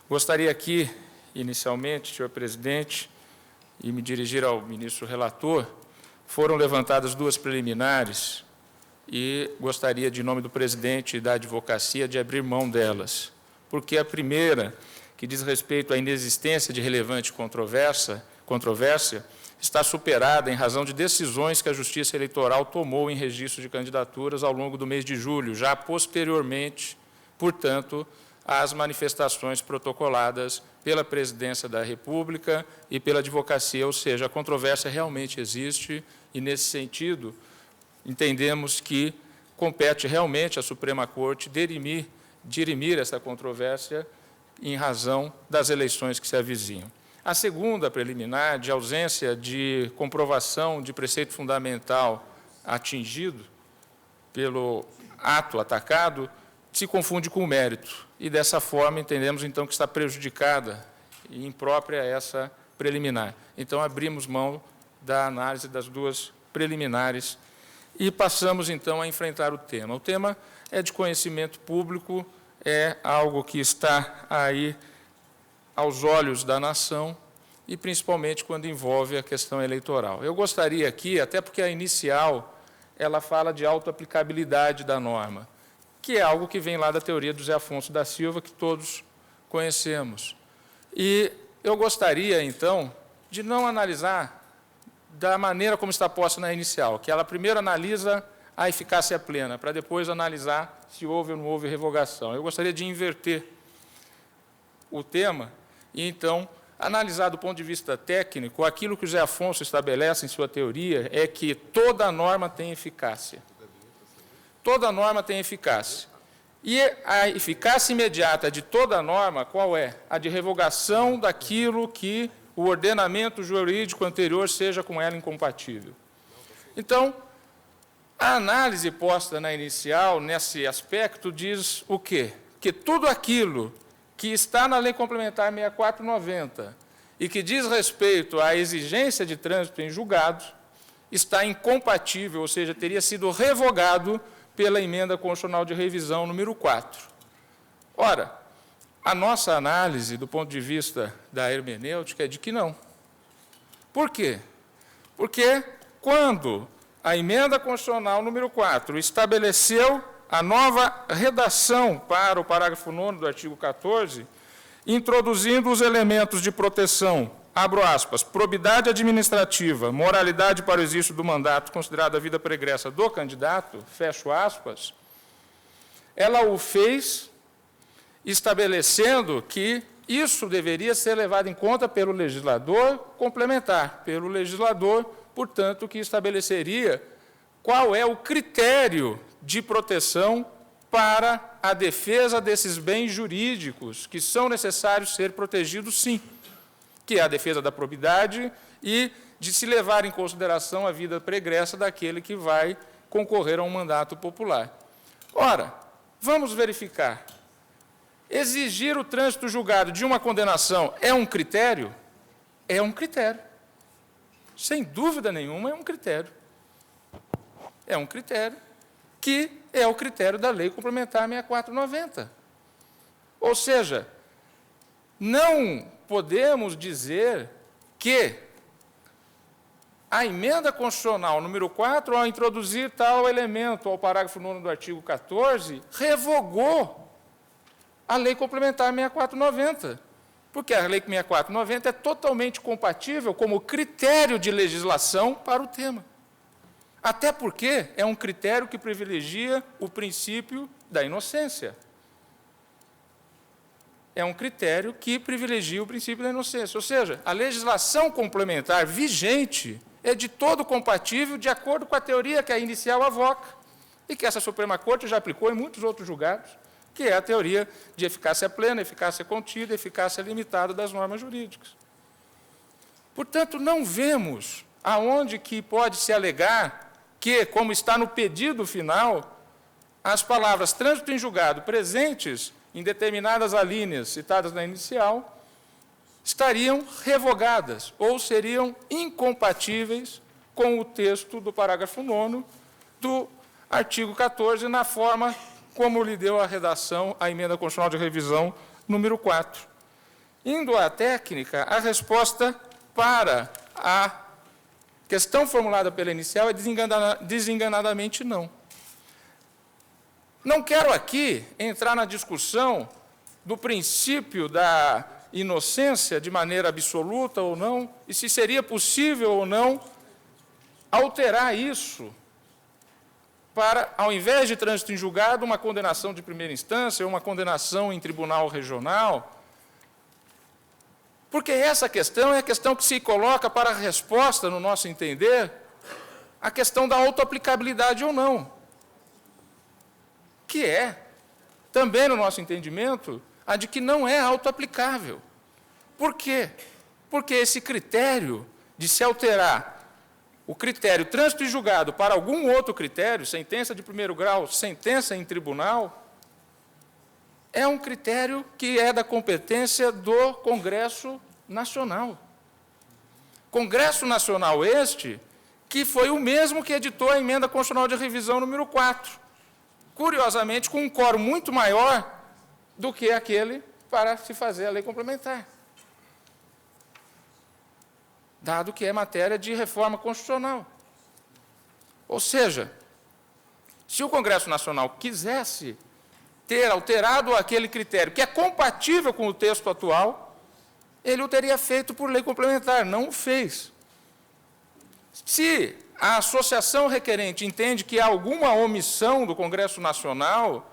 Gostaria aqui, inicialmente, senhor presidente, e me dirigir ao ministro relator, foram levantadas duas preliminares e gostaria, de nome do presidente e da advocacia, de abrir mão delas, porque a primeira, que diz respeito à inexistência de relevante controvérsia, está superada em razão de decisões que a Justiça Eleitoral tomou em registro de candidaturas ao longo do mês de julho, já posteriormente, portanto, às manifestações protocoladas pela Presidência da República e pela Advocacia, ou seja, a controvérsia realmente existe e, nesse sentido, entendemos que compete realmente à Suprema Corte dirimir essa controvérsia em razão das eleições que se avizinham. A segunda preliminar, de ausência de comprovação de preceito fundamental atingido pelo ato atacado, se confunde com o mérito. E, dessa forma, entendemos, então, que está prejudicada e imprópria essa preliminar. Então, abrimos mão da análise das duas preliminares e passamos, então, a enfrentar o tema. O tema é de conhecimento público, é algo que está aí aos olhos da nação e, principalmente, quando envolve a questão eleitoral. Eu gostaria aqui, até porque a inicial, ela fala de autoaplicabilidade da norma, que é algo que vem lá da teoria do José Afonso da Silva, que todos conhecemos. E eu gostaria, então, de não analisar da maneira como está posta na inicial, que ela primeiro analisa a eficácia plena, para depois analisar se houve ou não houve revogação. Eu gostaria de inverter o tema e, então, analisar do ponto de vista técnico, aquilo que o José Afonso estabelece em sua teoria é que toda norma tem eficácia. Toda norma tem eficácia. E a eficácia imediata de toda norma, qual é? A de revogação daquilo que o ordenamento jurídico anterior seja com ela incompatível. Então, a análise posta na inicial, nesse aspecto, diz o quê? Que tudo aquilo que está na Lei Complementar 6490 e que diz respeito à exigência de trânsito em julgado está incompatível, ou seja, teria sido revogado pela Emenda Constitucional de Revisão número 4. Ora, a nossa análise, do ponto de vista da hermenêutica, é de que não. Por quê? Porque quando a Emenda Constitucional número 4 estabeleceu a nova redação para o parágrafo 9º do artigo 14, introduzindo os elementos de proteção, abro aspas, probidade administrativa, moralidade para o exercício do mandato, considerada a vida pregressa do candidato, fecho aspas, ela o fez estabelecendo que isso deveria ser levado em conta pelo legislador complementar, pelo legislador, portanto, que estabeleceria qual é o critério de proteção para a defesa desses bens jurídicos que são necessários ser protegidos, sim, que é a defesa da probidade e de se levar em consideração a vida pregressa daquele que vai concorrer a um mandato popular. Ora, vamos verificar. Exigir o trânsito julgado de uma condenação é um critério? É um critério. Sem dúvida nenhuma, é um critério. É um critério que é o critério da Lei Complementar 6490. Ou seja, não podemos dizer que a Emenda Constitucional número 4, ao introduzir tal elemento ao parágrafo 9º do artigo 14, revogou a Lei Complementar 6490, porque a Lei 6490 é totalmente compatível como critério de legislação para o tema. Até porque é um critério que privilegia o princípio da inocência. É um critério que privilegia o princípio da inocência. Ou seja, a legislação complementar vigente é de todo compatível de acordo com a teoria que a inicial avoca. e que essa Suprema Corte já aplicou em muitos outros julgados, que é a teoria de eficácia plena, eficácia contida, eficácia limitada das normas jurídicas. Portanto, não vemos aonde que pode se alegar que, como está no pedido final, as palavras trânsito em julgado presentes em determinadas alíneas citadas na inicial estariam revogadas ou seriam incompatíveis com o texto do parágrafo 9º do artigo 14, na forma como lhe deu a redação a emenda constitucional de revisão número 4. Indo à técnica, a resposta para a questão formulada pela inicial é desenganadamente não. Não quero aqui entrar na discussão do princípio da inocência de maneira absoluta ou não, e se seria possível ou não alterar isso para, ao invés de trânsito em julgado, uma condenação de primeira instância ou uma condenação em tribunal regional. Porque essa questão é a questão que se coloca para a resposta, no nosso entender, a questão da autoaplicabilidade ou não. Que é, também no nosso entendimento, a de que não é autoaplicável. Por quê? Porque esse critério de se alterar o critério trânsito em julgado para algum outro critério, sentença de primeiro grau, sentença em tribunal, é um critério que é da competência do Congresso Nacional. Congresso Nacional este, que foi o mesmo que editou a emenda constitucional de revisão número 4, curiosamente com um quórum muito maior do que aquele para se fazer a lei complementar, dado que é matéria de reforma constitucional. Ou seja, se o Congresso Nacional quisesse ter alterado aquele critério, que é compatível com o texto atual, ele o teria feito por lei complementar, não o fez. Se a associação requerente entende que há alguma omissão do Congresso Nacional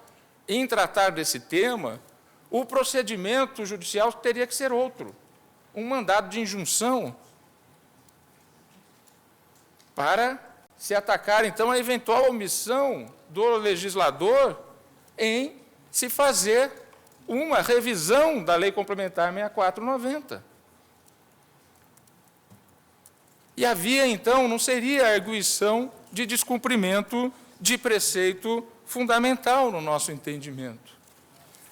em tratar desse tema, o procedimento judicial teria que ser outro, um mandado de injunção, para se atacar, então, a eventual omissão do legislador em se fazer uma revisão da Lei Complementar 64/90. E havia, então, não seria a arguição de descumprimento de preceito fundamental no nosso entendimento.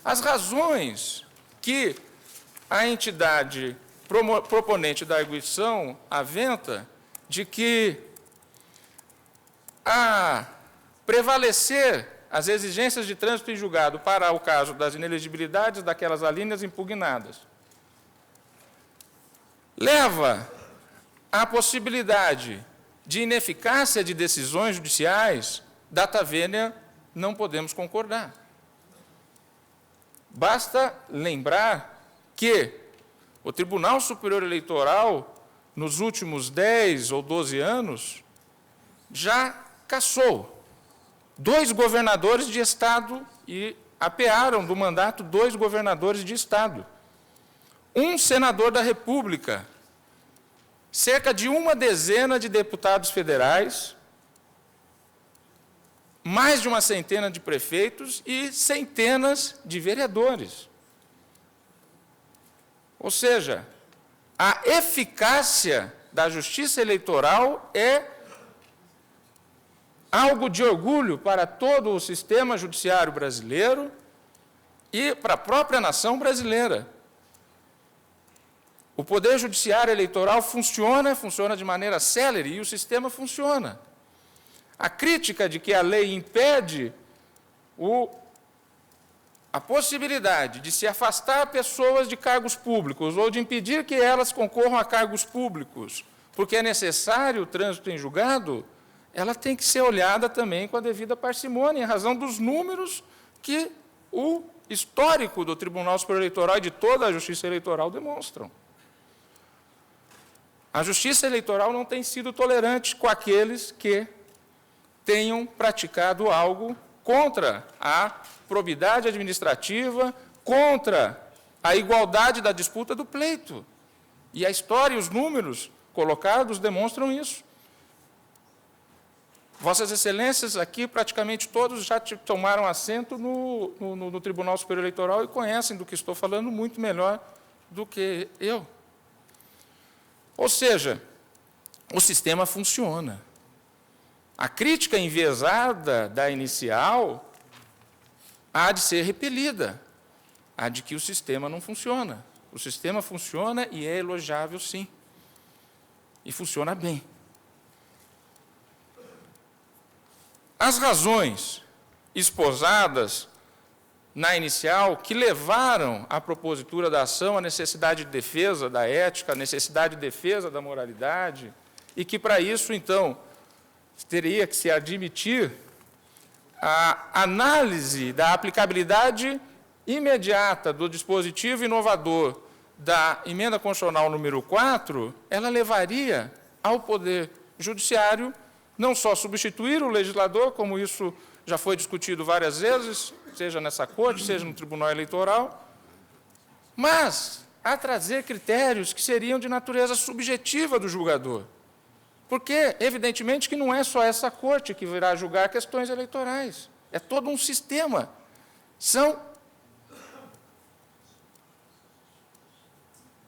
As razões que a entidade proponente da arguição aventa de que a prevalecer as exigências de trânsito em julgado para o caso das inelegibilidades daquelas alíneas impugnadas leva à possibilidade de ineficácia de decisões judiciais, data vênia, não podemos concordar. Basta lembrar que o Tribunal Superior Eleitoral, nos últimos 10 ou 12 anos, já cassou 2 governadores de Estado e apearam do mandato 2 governadores de Estado, um senador da República, cerca de uma dezena de deputados federais, mais de uma centena de prefeitos e centenas de vereadores. Ou seja, a eficácia da justiça eleitoral é algo de orgulho para todo o sistema judiciário brasileiro e para a própria nação brasileira. O Poder Judiciário Eleitoral funciona de maneira célere e o sistema funciona. A crítica de que a lei impede a possibilidade de se afastar pessoas de cargos públicos ou de impedir que elas concorram a cargos públicos, porque é necessário o trânsito em julgado, ela tem que ser olhada também com a devida parcimônia, em razão dos números que o histórico do Tribunal Superior Eleitoral e de toda a Justiça Eleitoral demonstram. A Justiça Eleitoral não tem sido tolerante com aqueles que tenham praticado algo contra a probidade administrativa, contra a igualdade da disputa do pleito. E a história e os números colocados demonstram isso. Vossas Excelências aqui, praticamente todos já tomaram assento no Tribunal Superior Eleitoral e conhecem do que estou falando muito melhor do que eu. Ou seja, o sistema funciona. A crítica enviesada da inicial há de ser repelida, há de que o sistema não funciona. O sistema funciona e é elogiável, sim. E funciona bem. As razões esposadas na inicial que levaram à propositura da ação a necessidade de defesa da ética, a necessidade de defesa da moralidade, e que, para isso, então, teria que se admitir a análise da aplicabilidade imediata do dispositivo inovador da emenda constitucional número 4, ela levaria ao Poder Judiciário não só substituir o legislador, como isso já foi discutido várias vezes, seja nessa Corte, seja no Tribunal Eleitoral, mas a trazer critérios que seriam de natureza subjetiva do julgador. Porque, evidentemente, que não é só essa Corte que virá julgar questões eleitorais. É todo um sistema. São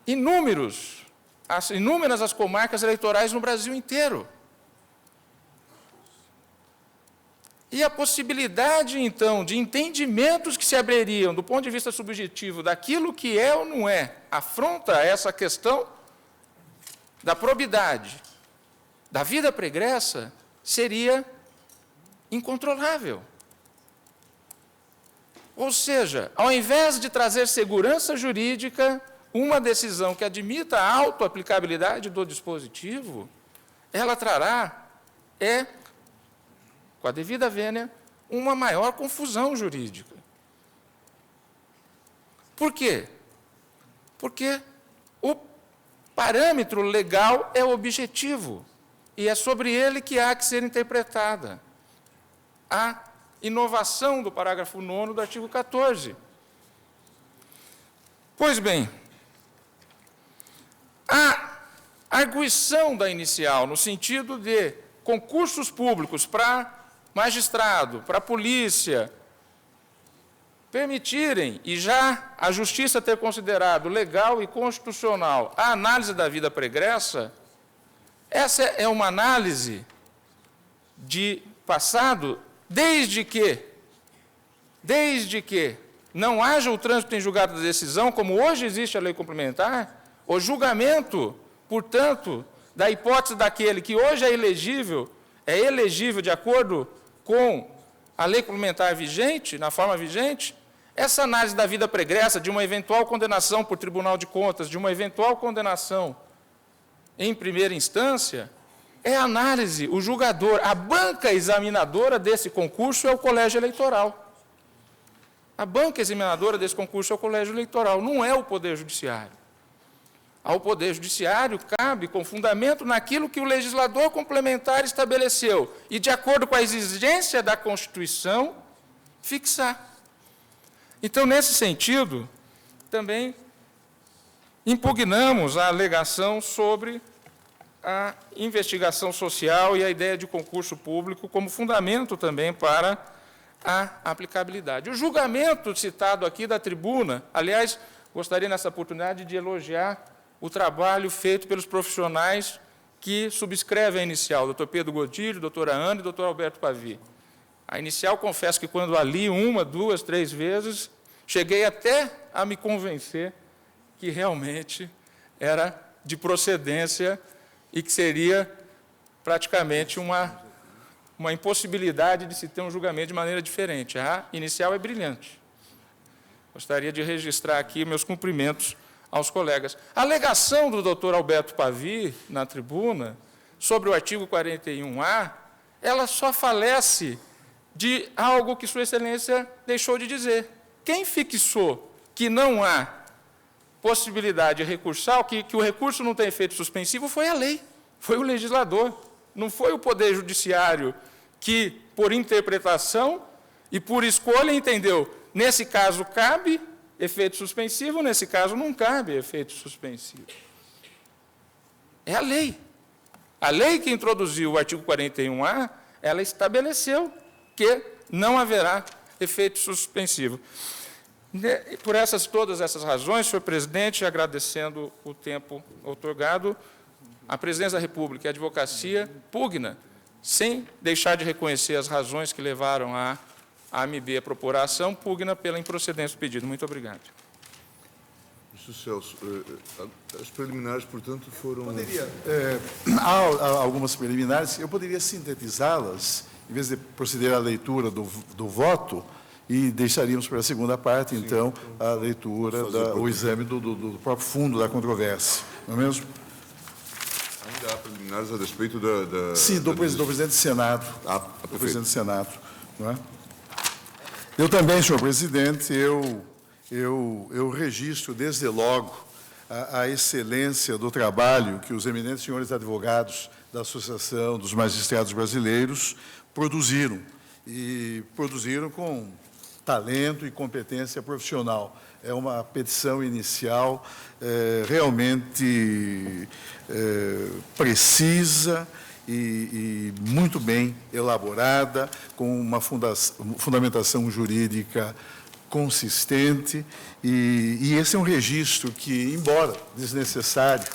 inúmeras as comarcas eleitorais no Brasil inteiro. E a possibilidade, então, de entendimentos que se abririam do ponto de vista subjetivo daquilo que é ou não é, afronta essa questão da probidade, da vida pregressa, seria incontrolável. Ou seja, ao invés de trazer segurança jurídica, uma decisão que admita a autoaplicabilidade do dispositivo, ela trará, com a devida vênia, uma maior confusão jurídica. Por quê? Porque o parâmetro legal é objetivo, e é sobre ele que há que ser interpretada a inovação do parágrafo 9º do artigo 14. Pois bem, a arguição da inicial, no sentido de concursos públicos para magistrado, para a polícia, permitirem, e já a Justiça ter considerado legal e constitucional a análise da vida pregressa, essa é uma análise de passado, desde que não haja o trânsito em julgado da decisão, como hoje existe a lei complementar, o julgamento, portanto, da hipótese daquele que hoje é elegível de acordo com a lei complementar vigente, na forma vigente, essa análise da vida pregressa, de uma eventual condenação por Tribunal de Contas, de uma eventual condenação em primeira instância, é a análise, o julgador, a banca examinadora desse concurso é o Colégio Eleitoral. A banca examinadora desse concurso é o Colégio Eleitoral, não é o Poder Judiciário. Ao Poder Judiciário cabe, com fundamento naquilo que o legislador complementar estabeleceu, e, de acordo com a exigência da Constituição, fixar. Então, nesse sentido, também impugnamos a alegação sobre a investigação social e a ideia de concurso público como fundamento também para a aplicabilidade. O julgamento citado aqui da tribuna, aliás, gostaria nessa oportunidade de elogiar o trabalho feito pelos profissionais que subscrevem a inicial, doutor Pedro Godilho, doutora Ana e doutor Alberto Pavi. A inicial, confesso que quando a li 1, 2, 3 vezes, cheguei até a me convencer que realmente era de procedência e que seria praticamente uma impossibilidade de se ter um julgamento de maneira diferente. A inicial é brilhante. Gostaria de registrar aqui meus cumprimentos aos colegas. A alegação do doutor Alberto Pavi, na tribuna, sobre o artigo 41A, ela só falece de algo que Sua Excelência deixou de dizer. Quem fixou que não há possibilidade recursal, que o recurso não tem efeito suspensivo, foi a lei, foi o legislador, não foi o Poder Judiciário que, por interpretação e por escolha, entendeu, nesse caso cabe efeito suspensivo, nesse caso não cabe efeito suspensivo. É a lei. A lei que introduziu o artigo 41A ela estabeleceu que não haverá efeito suspensivo. Por todas essas razões, senhor presidente, agradecendo o tempo outorgado, a Presidência da República e a Advocacia pugna, sem deixar de reconhecer as razões que levaram a AMB a propor a ação, pugna pela improcedência do pedido. Muito obrigado. Ministro Celso, as preliminares, portanto, foram... Há algumas preliminares, eu poderia sintetizá-las, em vez de proceder à leitura do voto, e deixaríamos para a segunda parte, então, a leitura, o exame do próprio fundo da controvérsia. Não é mesmo? Ainda há preliminares a respeito da... Sim, do presidente do Senado. Do presidente do Senado. Não é? Eu também, senhor presidente, eu registro, desde logo, a excelência do trabalho que os eminentes senhores advogados da Associação dos Magistrados Brasileiros produziram, e produziram com talento e competência profissional. É uma petição inicial realmente precisa e muito bem elaborada, com uma fundamentação jurídica consistente, e esse é um registro que, embora desnecessário,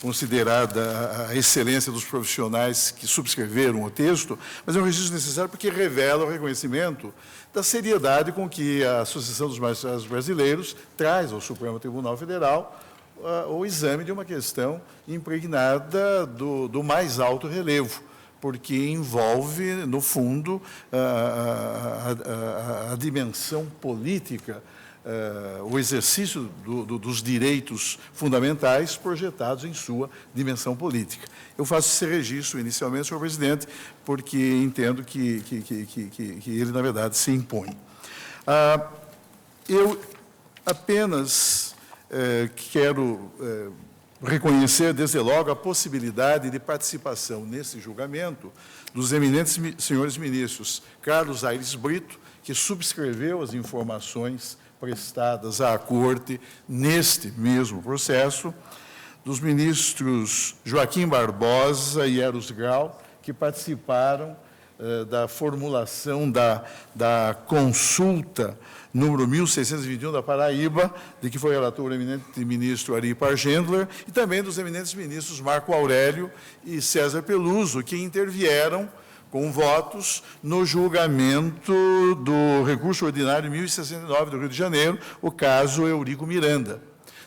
considerada a excelência dos profissionais que subscreveram o texto, mas é um registro necessário porque revela o reconhecimento da seriedade com que a Associação dos Magistrados Brasileiros traz ao Supremo Tribunal Federal o exame de uma questão impregnada do mais alto relevo, porque envolve, no fundo, a dimensão política, o exercício dos direitos fundamentais projetados em sua dimensão política. Eu faço esse registro inicialmente, senhor presidente, porque entendo que ele, na verdade, se impõe. Eu apenas quero reconhecer, desde logo, a possibilidade de participação nesse julgamento dos eminentes senhores ministros Carlos Aires Brito, que subscreveu as informações prestadas à Corte neste mesmo processo, dos ministros Joaquim Barbosa e Eros Grau, que participaram da formulação da consulta número 1621 da Paraíba, de que foi relator o eminente ministro Ari Pargendler, e também dos eminentes ministros Marco Aurélio e César Peluso, que intervieram com votos no julgamento do recurso ordinário 1069 do Rio de Janeiro, o caso Eurico Miranda.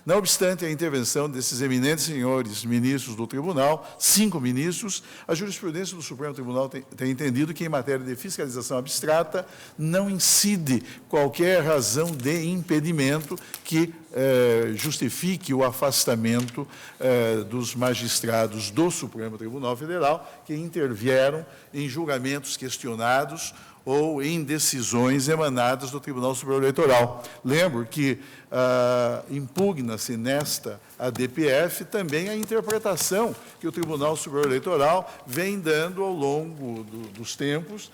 Não obstante a intervenção desses eminentes senhores ministros do tribunal, 5 ministros, a jurisprudência do Supremo Tribunal tem entendido que, em matéria de fiscalização abstrata, não incide qualquer razão de impedimento que justifique o afastamento dos magistrados do Supremo Tribunal Federal que intervieram em julgamentos questionados ou em decisões emanadas do Tribunal Superior Eleitoral. Lembro que impugna-se nesta ADPF também a interpretação que o Tribunal Superior Eleitoral vem dando ao longo dos tempos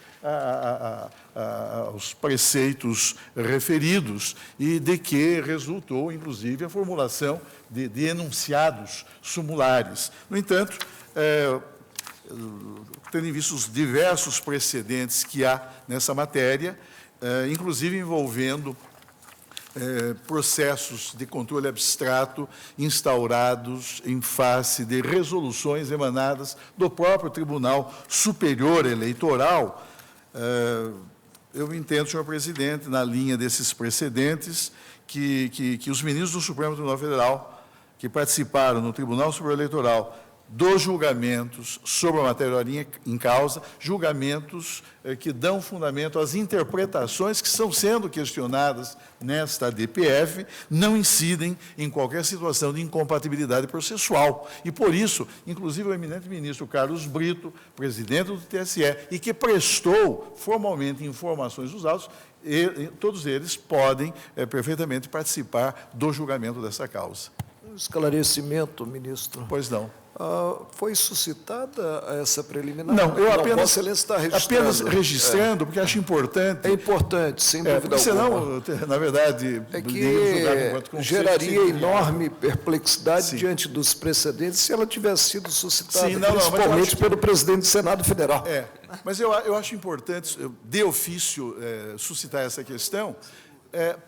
aos preceitos referidos, e de que resultou, inclusive, a formulação de enunciados sumulares. No entanto, tendo em vista os diversos precedentes que há nessa matéria, inclusive envolvendo processos de controle abstrato instaurados em face de resoluções emanadas do próprio Tribunal Superior Eleitoral, eu entendo, senhor presidente, na linha desses precedentes, que os ministros do Supremo Tribunal Federal que participaram no Tribunal Superior Eleitoral dos julgamentos sobre a matéria em causa, julgamentos que dão fundamento às interpretações que estão sendo questionadas nesta ADPF, não incidem em qualquer situação de incompatibilidade processual. E, por isso, inclusive o eminente ministro Carlos Brito, presidente do TSE, e que prestou formalmente informações dos autos, todos eles podem perfeitamente participar do julgamento dessa causa. Um esclarecimento, ministro. Pois não. Foi suscitada essa preliminar? Não, eu apenas, Vossa Excelência está registrando. apenas registrando, porque acho importante. É importante, sem dúvida porque alguma. senão, na verdade, É julgado que geraria seria enorme perplexidade Sim. diante dos precedentes se ela tivesse sido suscitada, Sim, não, mas eu principalmente acho que- pelo presidente do Senado Federal. Mas eu acho importante, de ofício, suscitar essa questão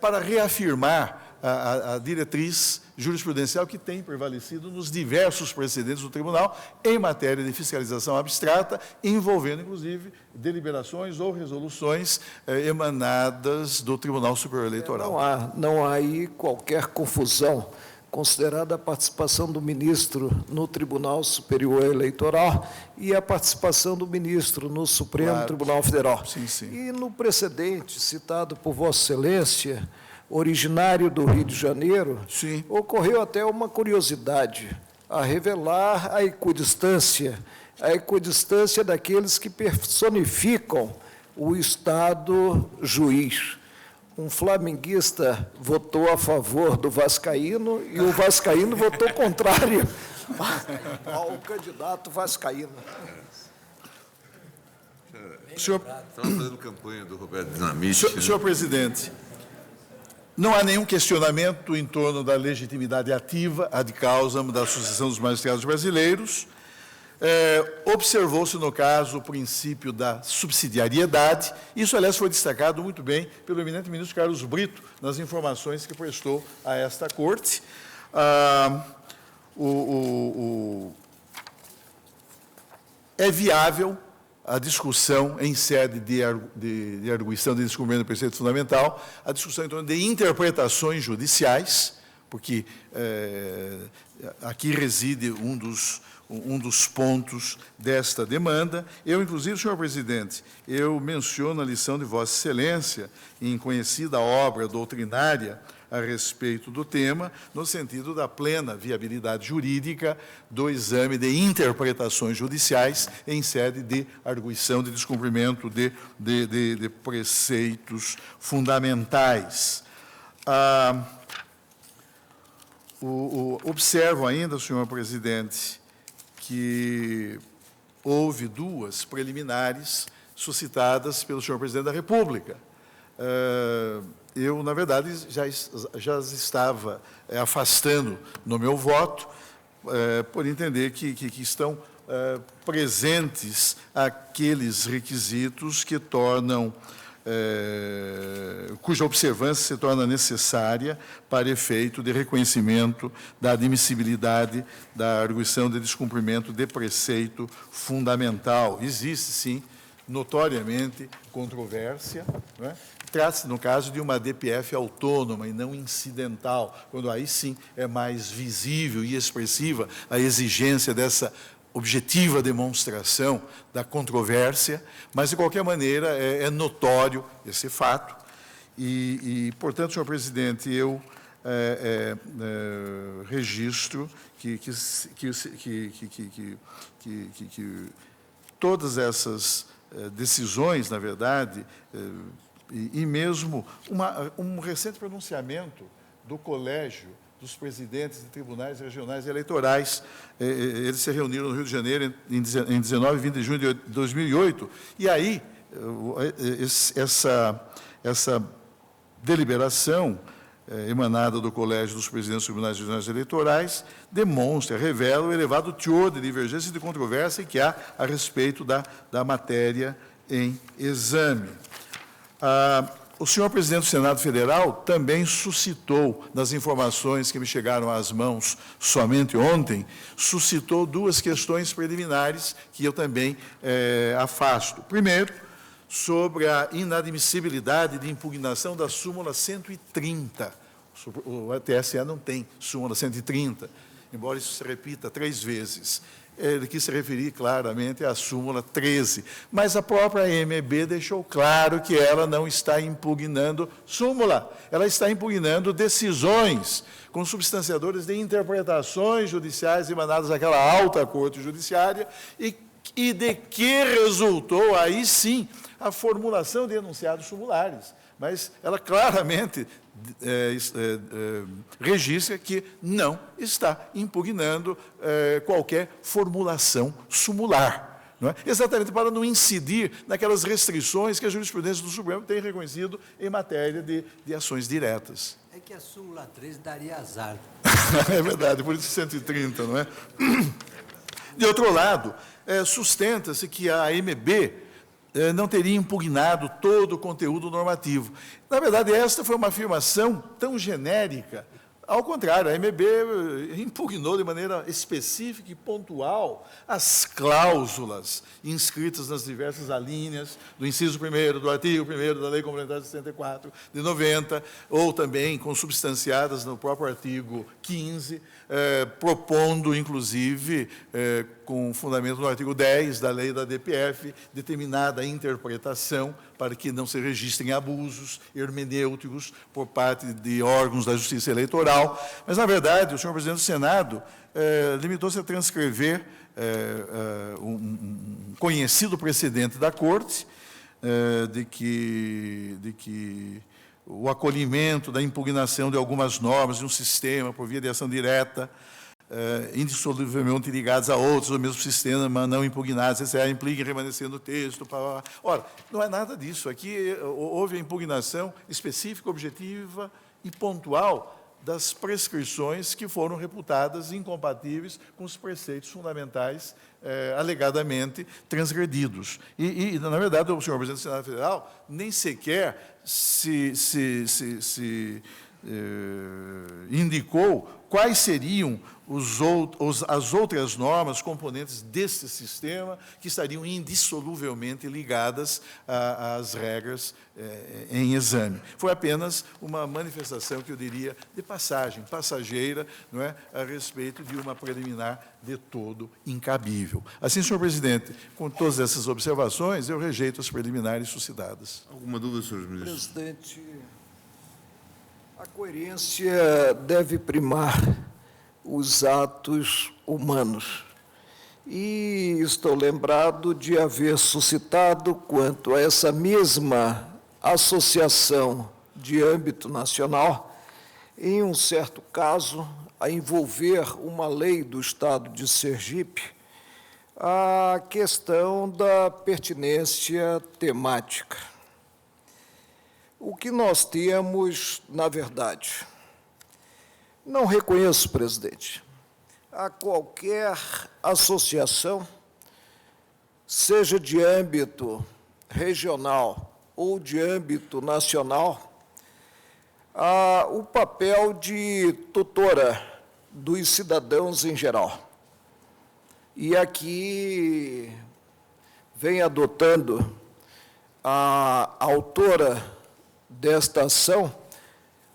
para reafirmar a diretriz jurisprudencial que tem prevalecido nos diversos precedentes do tribunal em matéria de fiscalização abstrata, envolvendo, inclusive, deliberações ou resoluções emanadas do Tribunal Superior Eleitoral. Não há aí qualquer confusão, considerada a participação do ministro no Tribunal Superior Eleitoral e a participação do ministro no Supremo Claro. Tribunal Federal. Sim, sim. E no precedente citado por Vossa Excelência, originário do Rio de Janeiro, Sim. ocorreu até uma curiosidade a revelar a equidistância daqueles que personificam o Estado juiz. Um flamenguista votou a favor do vascaíno e o vascaíno votou contrário ao candidato vascaíno. Senhor, Estava fazendo campanha do Roberto Dinamite. senhor presidente, não há nenhum questionamento em torno da legitimidade ativa ad causam da Associação dos Magistrados Brasileiros. Observou-se, no caso, o princípio da subsidiariedade. Isso, aliás, foi destacado muito bem pelo eminente ministro Carlos Brito nas informações que prestou a esta Corte. É viável a discussão em sede de arguição de descumprimento do preceito fundamental, a discussão em torno de interpretações judiciais, porque aqui reside um dos pontos desta demanda. Eu, inclusive, senhor presidente, eu menciono a lição de Vossa Excelência em conhecida obra doutrinária a respeito do tema, no sentido da plena viabilidade jurídica do exame de interpretações judiciais em sede de arguição de descumprimento de preceitos fundamentais. Observo ainda, senhor presidente, que houve duas preliminares suscitadas pelo senhor presidente da República. Eu, na verdade, já estava afastando no meu voto, por entender que estão presentes aqueles requisitos que tornam, cuja observância se torna necessária para efeito de reconhecimento da admissibilidade da arguição de descumprimento de preceito fundamental. Existe, sim, notoriamente controvérsia, não é? Trata-se, no caso, de uma DPF autônoma e não incidental, quando aí sim é mais visível e expressiva a exigência dessa objetiva demonstração da controvérsia, mas, de qualquer maneira, é notório esse fato. Portanto, senhor presidente, eu registro que todas essas decisões, na verdade, e mesmo um recente pronunciamento do Colégio dos Presidentes de Tribunais Regionais Eleitorais. Eles se reuniram no Rio de Janeiro em 19 e 20 de junho de 2008, e aí essa deliberação emanada do Colégio dos Presidentes dos Tribunais Regionais Eleitorais demonstra, revela o elevado teor de divergência e de controvérsia que há a respeito da matéria em exame. O senhor presidente do Senado Federal também suscitou, nas informações que me chegaram às mãos somente ontem, suscitou duas questões preliminares que eu também afasto. Primeiro, sobre a inadmissibilidade de impugnação da súmula 130. O TSE não tem súmula 130, embora isso se repita 3 vezes. Ele quis se referir claramente à súmula 13, mas a própria AMB deixou claro que ela não está impugnando súmula, ela está impugnando decisões consubstanciadoras de interpretações judiciais emanadas daquela alta corte judiciária e e de que resultou, aí sim, a formulação de enunciados sumulares. Mas ela claramente registra que não está impugnando qualquer formulação sumular. Não é? Exatamente para não incidir naquelas restrições que a jurisprudência do Supremo tem reconhecido em matéria de ações diretas. É que a súmula 13 daria azar. É verdade, por isso 130, não é? De outro lado, sustenta-se que a AMB não teria impugnado todo o conteúdo normativo. Na verdade, esta foi uma afirmação tão genérica. Ao contrário, a AMB impugnou de maneira específica e pontual as cláusulas inscritas nas diversas alíneas do inciso 1º, do artigo 1º da Lei Complementar 64 de 90, ou também consubstanciadas no próprio artigo 15, propondo, inclusive, com fundamento no artigo 10 da lei da DPF, determinada interpretação para que não se registrem abusos hermenêuticos por parte de órgãos da Justiça Eleitoral. Mas, na verdade, o senhor presidente do Senado limitou-se a transcrever um conhecido precedente da Corte de que o acolhimento da impugnação de algumas normas de um sistema por via de ação direta, indissoluvelmente ligados a outros do mesmo sistema, mas não impugnados, isso implica em remanescer no texto. Ora, não é nada disso. Aqui houve a impugnação específica, objetiva e pontual das prescrições que foram reputadas incompatíveis com os preceitos fundamentais alegadamente transgredidos. E, na verdade, o senhor presidente do Senado Federal nem sequer se indicou quais seriam as outras normas componentes desse sistema que estariam indissoluvelmente ligadas às regras em exame. Foi apenas uma manifestação, que eu diria, de passagem, passageira, não é, a respeito de uma preliminar de todo incabível. Assim, senhor presidente, com todas essas observações, eu rejeito as preliminares suscitadas. Alguma dúvida, senhores ministros? Presidente, a coerência deve primar os atos humanos. E estou lembrado de haver suscitado, quanto a essa mesma associação de âmbito nacional, em um certo caso, a envolver uma lei do Estado de Sergipe, a questão da pertinência temática. O que nós temos, na verdade, não reconheço, presidente, a qualquer associação, seja de âmbito regional ou de âmbito nacional, o papel de tutora dos cidadãos em geral. E aqui vem adotando a autora desta ação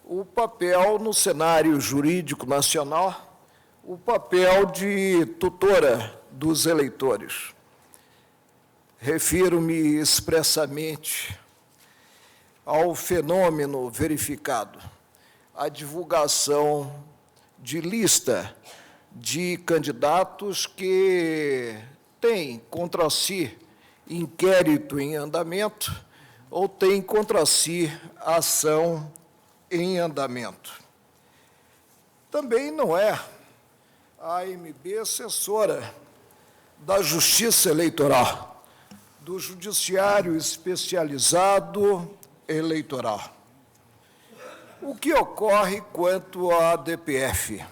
o papel no cenário jurídico nacional, o papel de tutora dos eleitores. Refiro-me expressamente ao fenômeno verificado, a divulgação de lista de candidatos que têm contra si inquérito em andamento ou têm contra si ação em andamento. Também não é a AMB assessora da Justiça Eleitoral, do Judiciário Especializado Eleitoral. O que ocorre quanto à DPF?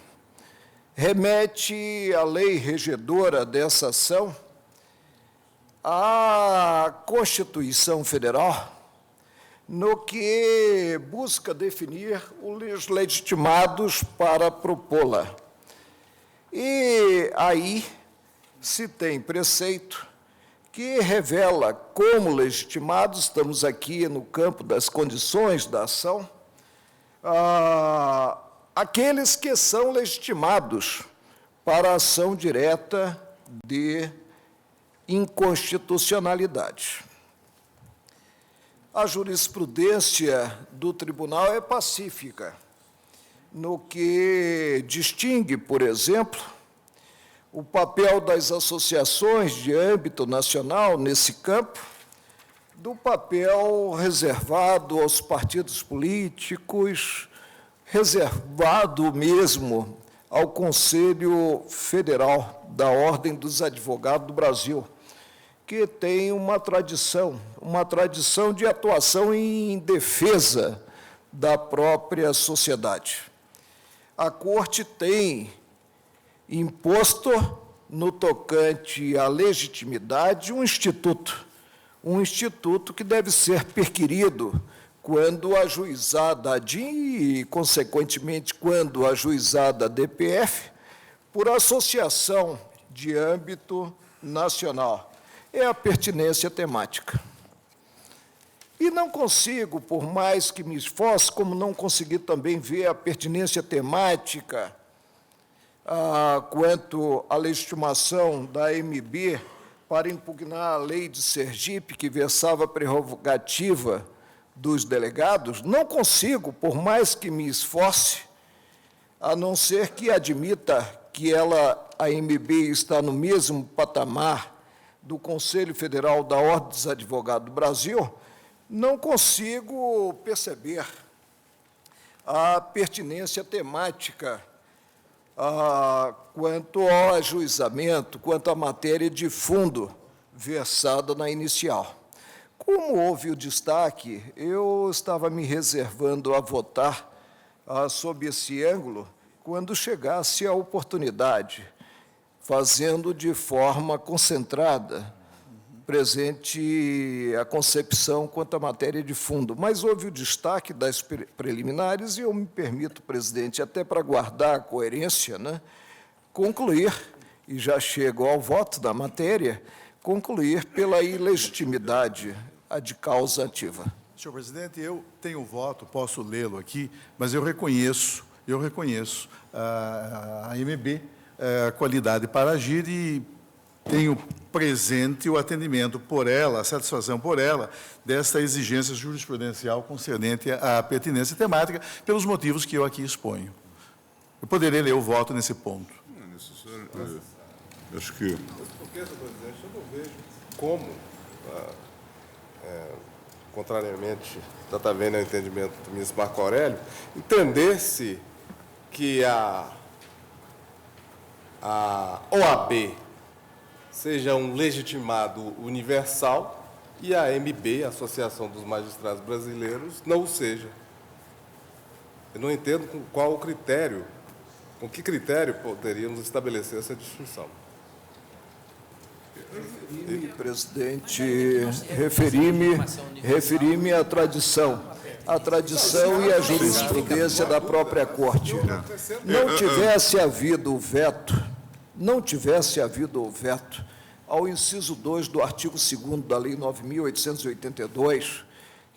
Remete a lei regedora dessa ação à Constituição Federal, no que busca definir os legitimados para propô-la. E aí se tem preceito que revela como legitimados, estamos aqui no campo das condições da ação, aqueles que são legitimados para a ação direta de inconstitucionalidade. A jurisprudência do tribunal é pacífica, no que distingue, por exemplo, o papel das associações de âmbito nacional nesse campo, do papel reservado aos partidos políticos, reservado mesmo ao Conselho Federal da Ordem dos Advogados do Brasil, que tem uma tradição de atuação em defesa da própria sociedade. A Corte tem imposto, no tocante à legitimidade, um instituto que deve ser perquirido quando ajuizada a DIN e, consequentemente, quando ajuizada a DPF, por associação de âmbito nacional. É a pertinência temática. E não consigo, por mais que me esforce, como não consegui também ver a pertinência temática quanto à legitimação da AMB para impugnar a lei de Sergipe, que versava a prerrogativa dos delegados, não consigo, por mais que me esforce, a não ser que admita que a AMB está no mesmo patamar do Conselho Federal da Ordem dos Advogados do Brasil, não consigo perceber a pertinência temática quanto ao ajuizamento, quanto à matéria de fundo versada na inicial. Como houve o destaque, eu estava me reservando a votar sob esse ângulo quando chegasse a oportunidade, fazendo de forma concentrada, presente a concepção quanto à matéria de fundo. Mas houve o destaque das preliminares e eu me permito, presidente, até para guardar a coerência, concluir, e já chego ao voto da matéria, concluir pela ilegitimidade a de causa ativa. Senhor presidente, eu tenho o voto, posso lê-lo aqui, mas eu reconheço a AMB, a qualidade para agir e tenho presente o atendimento por ela, a satisfação por ela, desta exigência jurisprudencial concernente à pertinência temática, pelos motivos que eu aqui exponho. Eu poderei ler o voto nesse ponto. Não é necessário. Acho que... Porque, senhor presidente, eu não vejo como, contrariamente, já está vendo o entendimento do ministro Marco Aurélio, entender-se que a OAB seja um legitimado universal e a AMB, a Associação dos Magistrados Brasileiros, não o seja. Eu não entendo qual o critério, com que critério poderíamos estabelecer essa distinção. Presidente, referi-me à tradição e à jurisprudência da própria Corte. Não tivesse havido o veto ao inciso 2 do artigo 2º da Lei 9.882,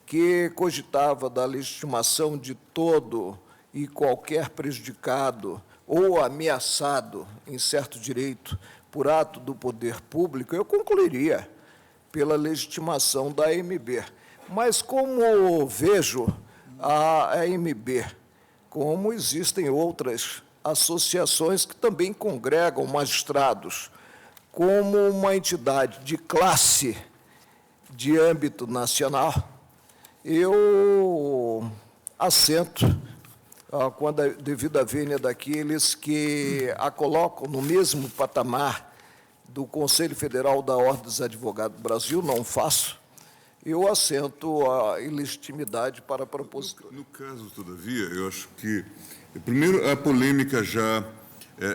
que cogitava da legitimação de todo e qualquer prejudicado ou ameaçado em certo direito por ato do poder público, eu concluiria pela legitimação da AMB. Mas como vejo a AMB, como existem outras associações que também congregam magistrados, como uma entidade de classe de âmbito nacional, eu assento quando a devida vênia daqueles que a colocam no mesmo patamar do Conselho Federal da Ordem dos Advogados do Brasil, não faço, eu assento a ilegitimidade para a propositura. No caso, todavia, eu acho que, primeiro, a polêmica já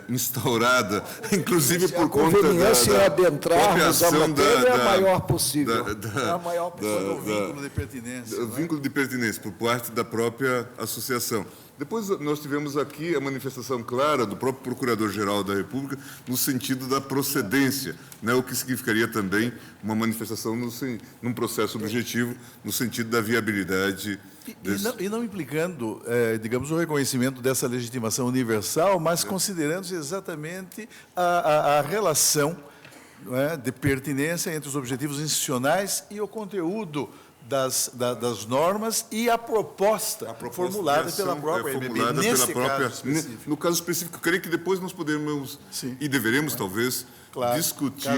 instaurada, inclusive por conta da adentrarmos a matéria é a maior possível. Do vínculo de pertinência. O vínculo de pertinência, por parte da própria associação. Depois, nós tivemos aqui a manifestação clara do próprio Procurador-Geral da República no sentido da procedência, o que significaria também uma manifestação num processo objetivo, no sentido da viabilidade. E não implicando, digamos, o reconhecimento dessa legitimação universal, mas considerando exatamente a relação de pertinência entre os objetivos institucionais e o conteúdo das normas e a proposta formulada pela própria AMB. No caso específico, eu creio que depois nós podemos e deveremos, talvez, discutir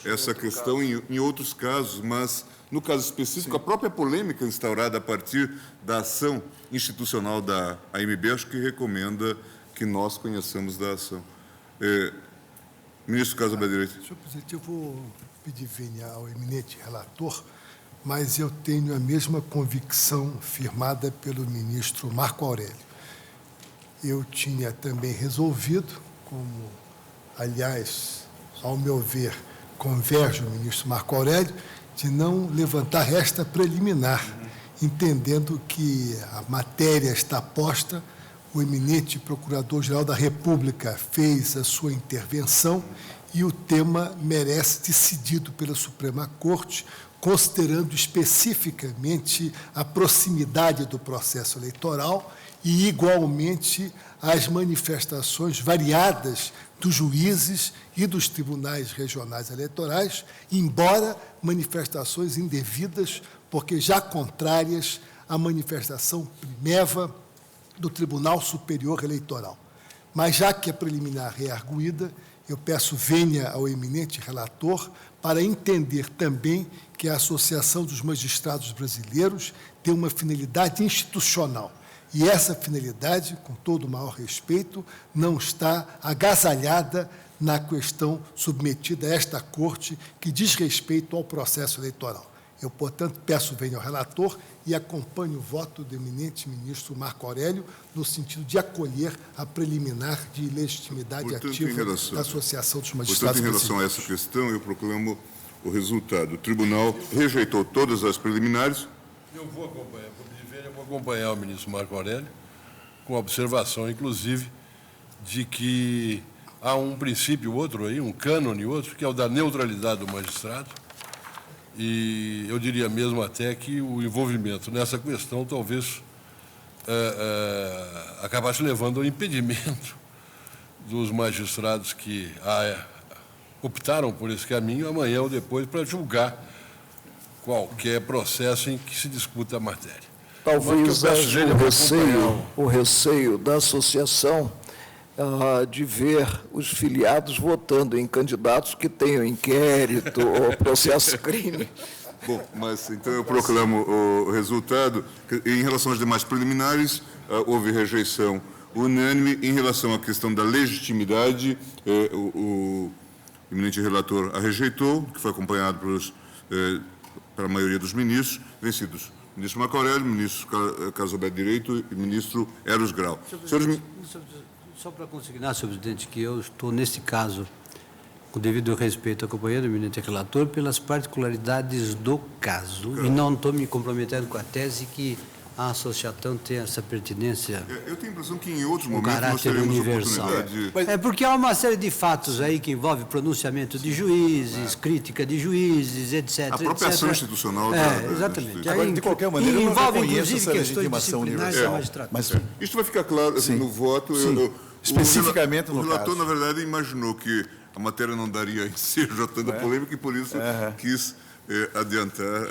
essa questão em outros casos, mas, no caso específico, a própria polêmica instaurada a partir da ação institucional da AMB, acho que recomenda que nós conheçamos da ação. Ministro Carlos Alberto Direito. Senhor presidente, eu vou pedir vênia ao eminente relator, mas eu tenho a mesma convicção firmada pelo ministro Marco Aurélio. Eu tinha também resolvido, como, aliás, ao meu ver, converge o ministro Marco Aurélio, de não levantar esta preliminar, entendendo que a matéria está posta, o eminente Procurador-Geral da República fez a sua intervenção e o tema merece decidido pela Suprema Corte, considerando especificamente a proximidade do processo eleitoral e, igualmente, as manifestações variadas dos juízes e dos tribunais regionais eleitorais, embora manifestações indevidas, porque já contrárias à manifestação primeva do Tribunal Superior Eleitoral. Mas, já que a preliminar é arguída, eu peço vênia ao eminente relator para entender também que a Associação dos Magistrados Brasileiros tem uma finalidade institucional. E essa finalidade, com todo o maior respeito, não está agasalhada na questão submetida a esta Corte, que diz respeito ao processo eleitoral. Eu, portanto, peço vênia ao relator e acompanho o voto do eminente ministro Marco Aurélio no sentido de acolher a preliminar de legitimidade ativa da Associação dos Magistrados. Portanto, em relação a essa questão, eu proclamo o resultado. O tribunal rejeitou todas as preliminares. Eu vou acompanhar o ministro Marco Aurélio, com a observação, inclusive, de que há um princípio outro aí, um cânone outro, que é o da neutralidade do magistrado. E eu diria mesmo até que o envolvimento nessa questão talvez acabasse levando ao impedimento dos magistrados que optaram por esse caminho, amanhã ou depois, para julgar qualquer processo em que se discuta a matéria. Talvez o receio da associação de ver os filiados votando em candidatos que tenham inquérito ou processo crime. Bom, mas então eu proclamo o resultado. Em relação às demais preliminares, houve rejeição unânime. Em relação à questão da legitimidade, o eminente relator a rejeitou, que foi acompanhado pela maioria dos ministros, vencidos o ministro Marco Aurélio, o ministro Carlos Alberto Direito e o ministro Eros Grau. Só para consignar, senhor presidente, que eu estou, nesse caso, com devido respeito, acompanhando o eminente relator pelas particularidades do caso, e não estou me comprometendo com a tese que a associação tem essa pertinência. Eu tenho a impressão que em outros momentos nós caráter teremos universal. oportunidade. É porque há uma série de fatos aí que envolve pronunciamento de juízes, crítica de juízes, etc. A própria ação institucional. Exatamente. Agora, de qualquer maneira, eu não envolve, reconheço inclusive, essa questões legitimação disciplinares universal. da magistratura. Mas, Isto vai ficar claro no voto. Especificamente no caso. O relator, caso. na verdade, imaginou que a matéria não daria em si tanta polêmica e, por isso, quis adiantar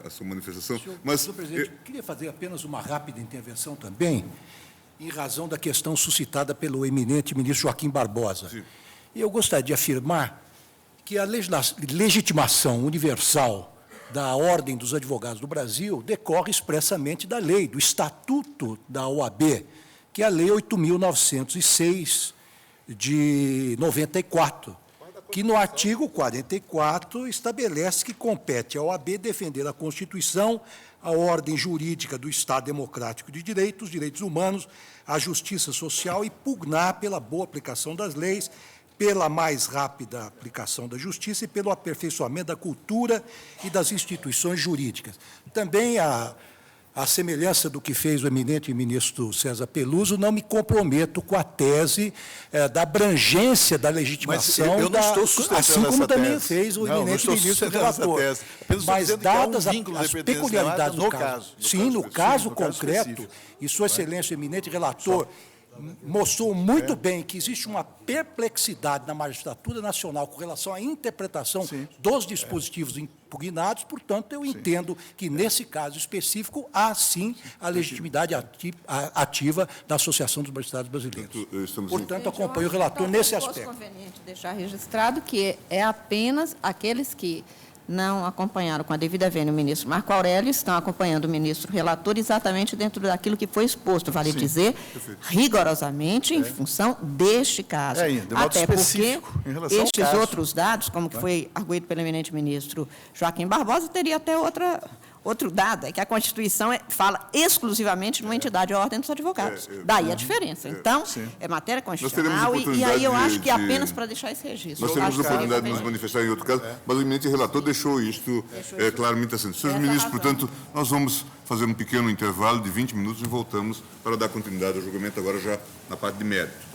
a sua manifestação. Senhor presidente, queria fazer apenas uma rápida intervenção também, em razão da questão suscitada pelo eminente ministro Joaquim Barbosa. Sim. Eu gostaria de afirmar que a legitimação universal da Ordem dos Advogados do Brasil decorre expressamente da lei, do Estatuto da OAB, que é a Lei 8.906, de 94, que no artigo 44 estabelece que compete à OAB defender a Constituição, a ordem jurídica do Estado Democrático de Direito, os direitos humanos, a justiça social e pugnar pela boa aplicação das leis, pela mais rápida aplicação da justiça e pelo aperfeiçoamento da cultura e das instituições jurídicas. Também a semelhança do que fez o eminente ministro César Peluso, não me comprometo com a tese da abrangência da legitimação, eu não estou sustentando assim como essa também tese. fez o eminente ministro relator. Mas dadas as peculiaridades do caso, sim, no caso concreto, e Sua Excelência, o eminente relator, mostrou muito bem que existe uma perplexidade na magistratura nacional com relação à interpretação dos dispositivos impugnados, portanto, eu entendo que, nesse caso específico, há, sim, a legitimidade ativa da Associação dos Magistrados Brasileiros. Portanto, acompanho o relator nesse aspecto. É conveniente deixar registrado que é apenas aqueles que não acompanharam com a devida vênia o ministro Marco Aurélio, estão acompanhando o ministro relator exatamente dentro daquilo que foi exposto, vale dizer, rigorosamente em função deste caso. Até porque estes outros dados, como que foi arguído pelo eminente ministro Joaquim Barbosa, teria até outro dado, é que a Constituição fala exclusivamente numa entidade de ordem dos advogados. Daí a diferença. Então, é matéria constitucional e aí eu acho que é apenas para deixar esse registro. Nós teremos a oportunidade de nos manifestar em outro caso, mas o eminente relator deixou isto claramente assim. Senhores ministros, portanto, nós vamos fazer um pequeno intervalo de 20 minutos e voltamos para dar continuidade ao julgamento agora já na parte de mérito.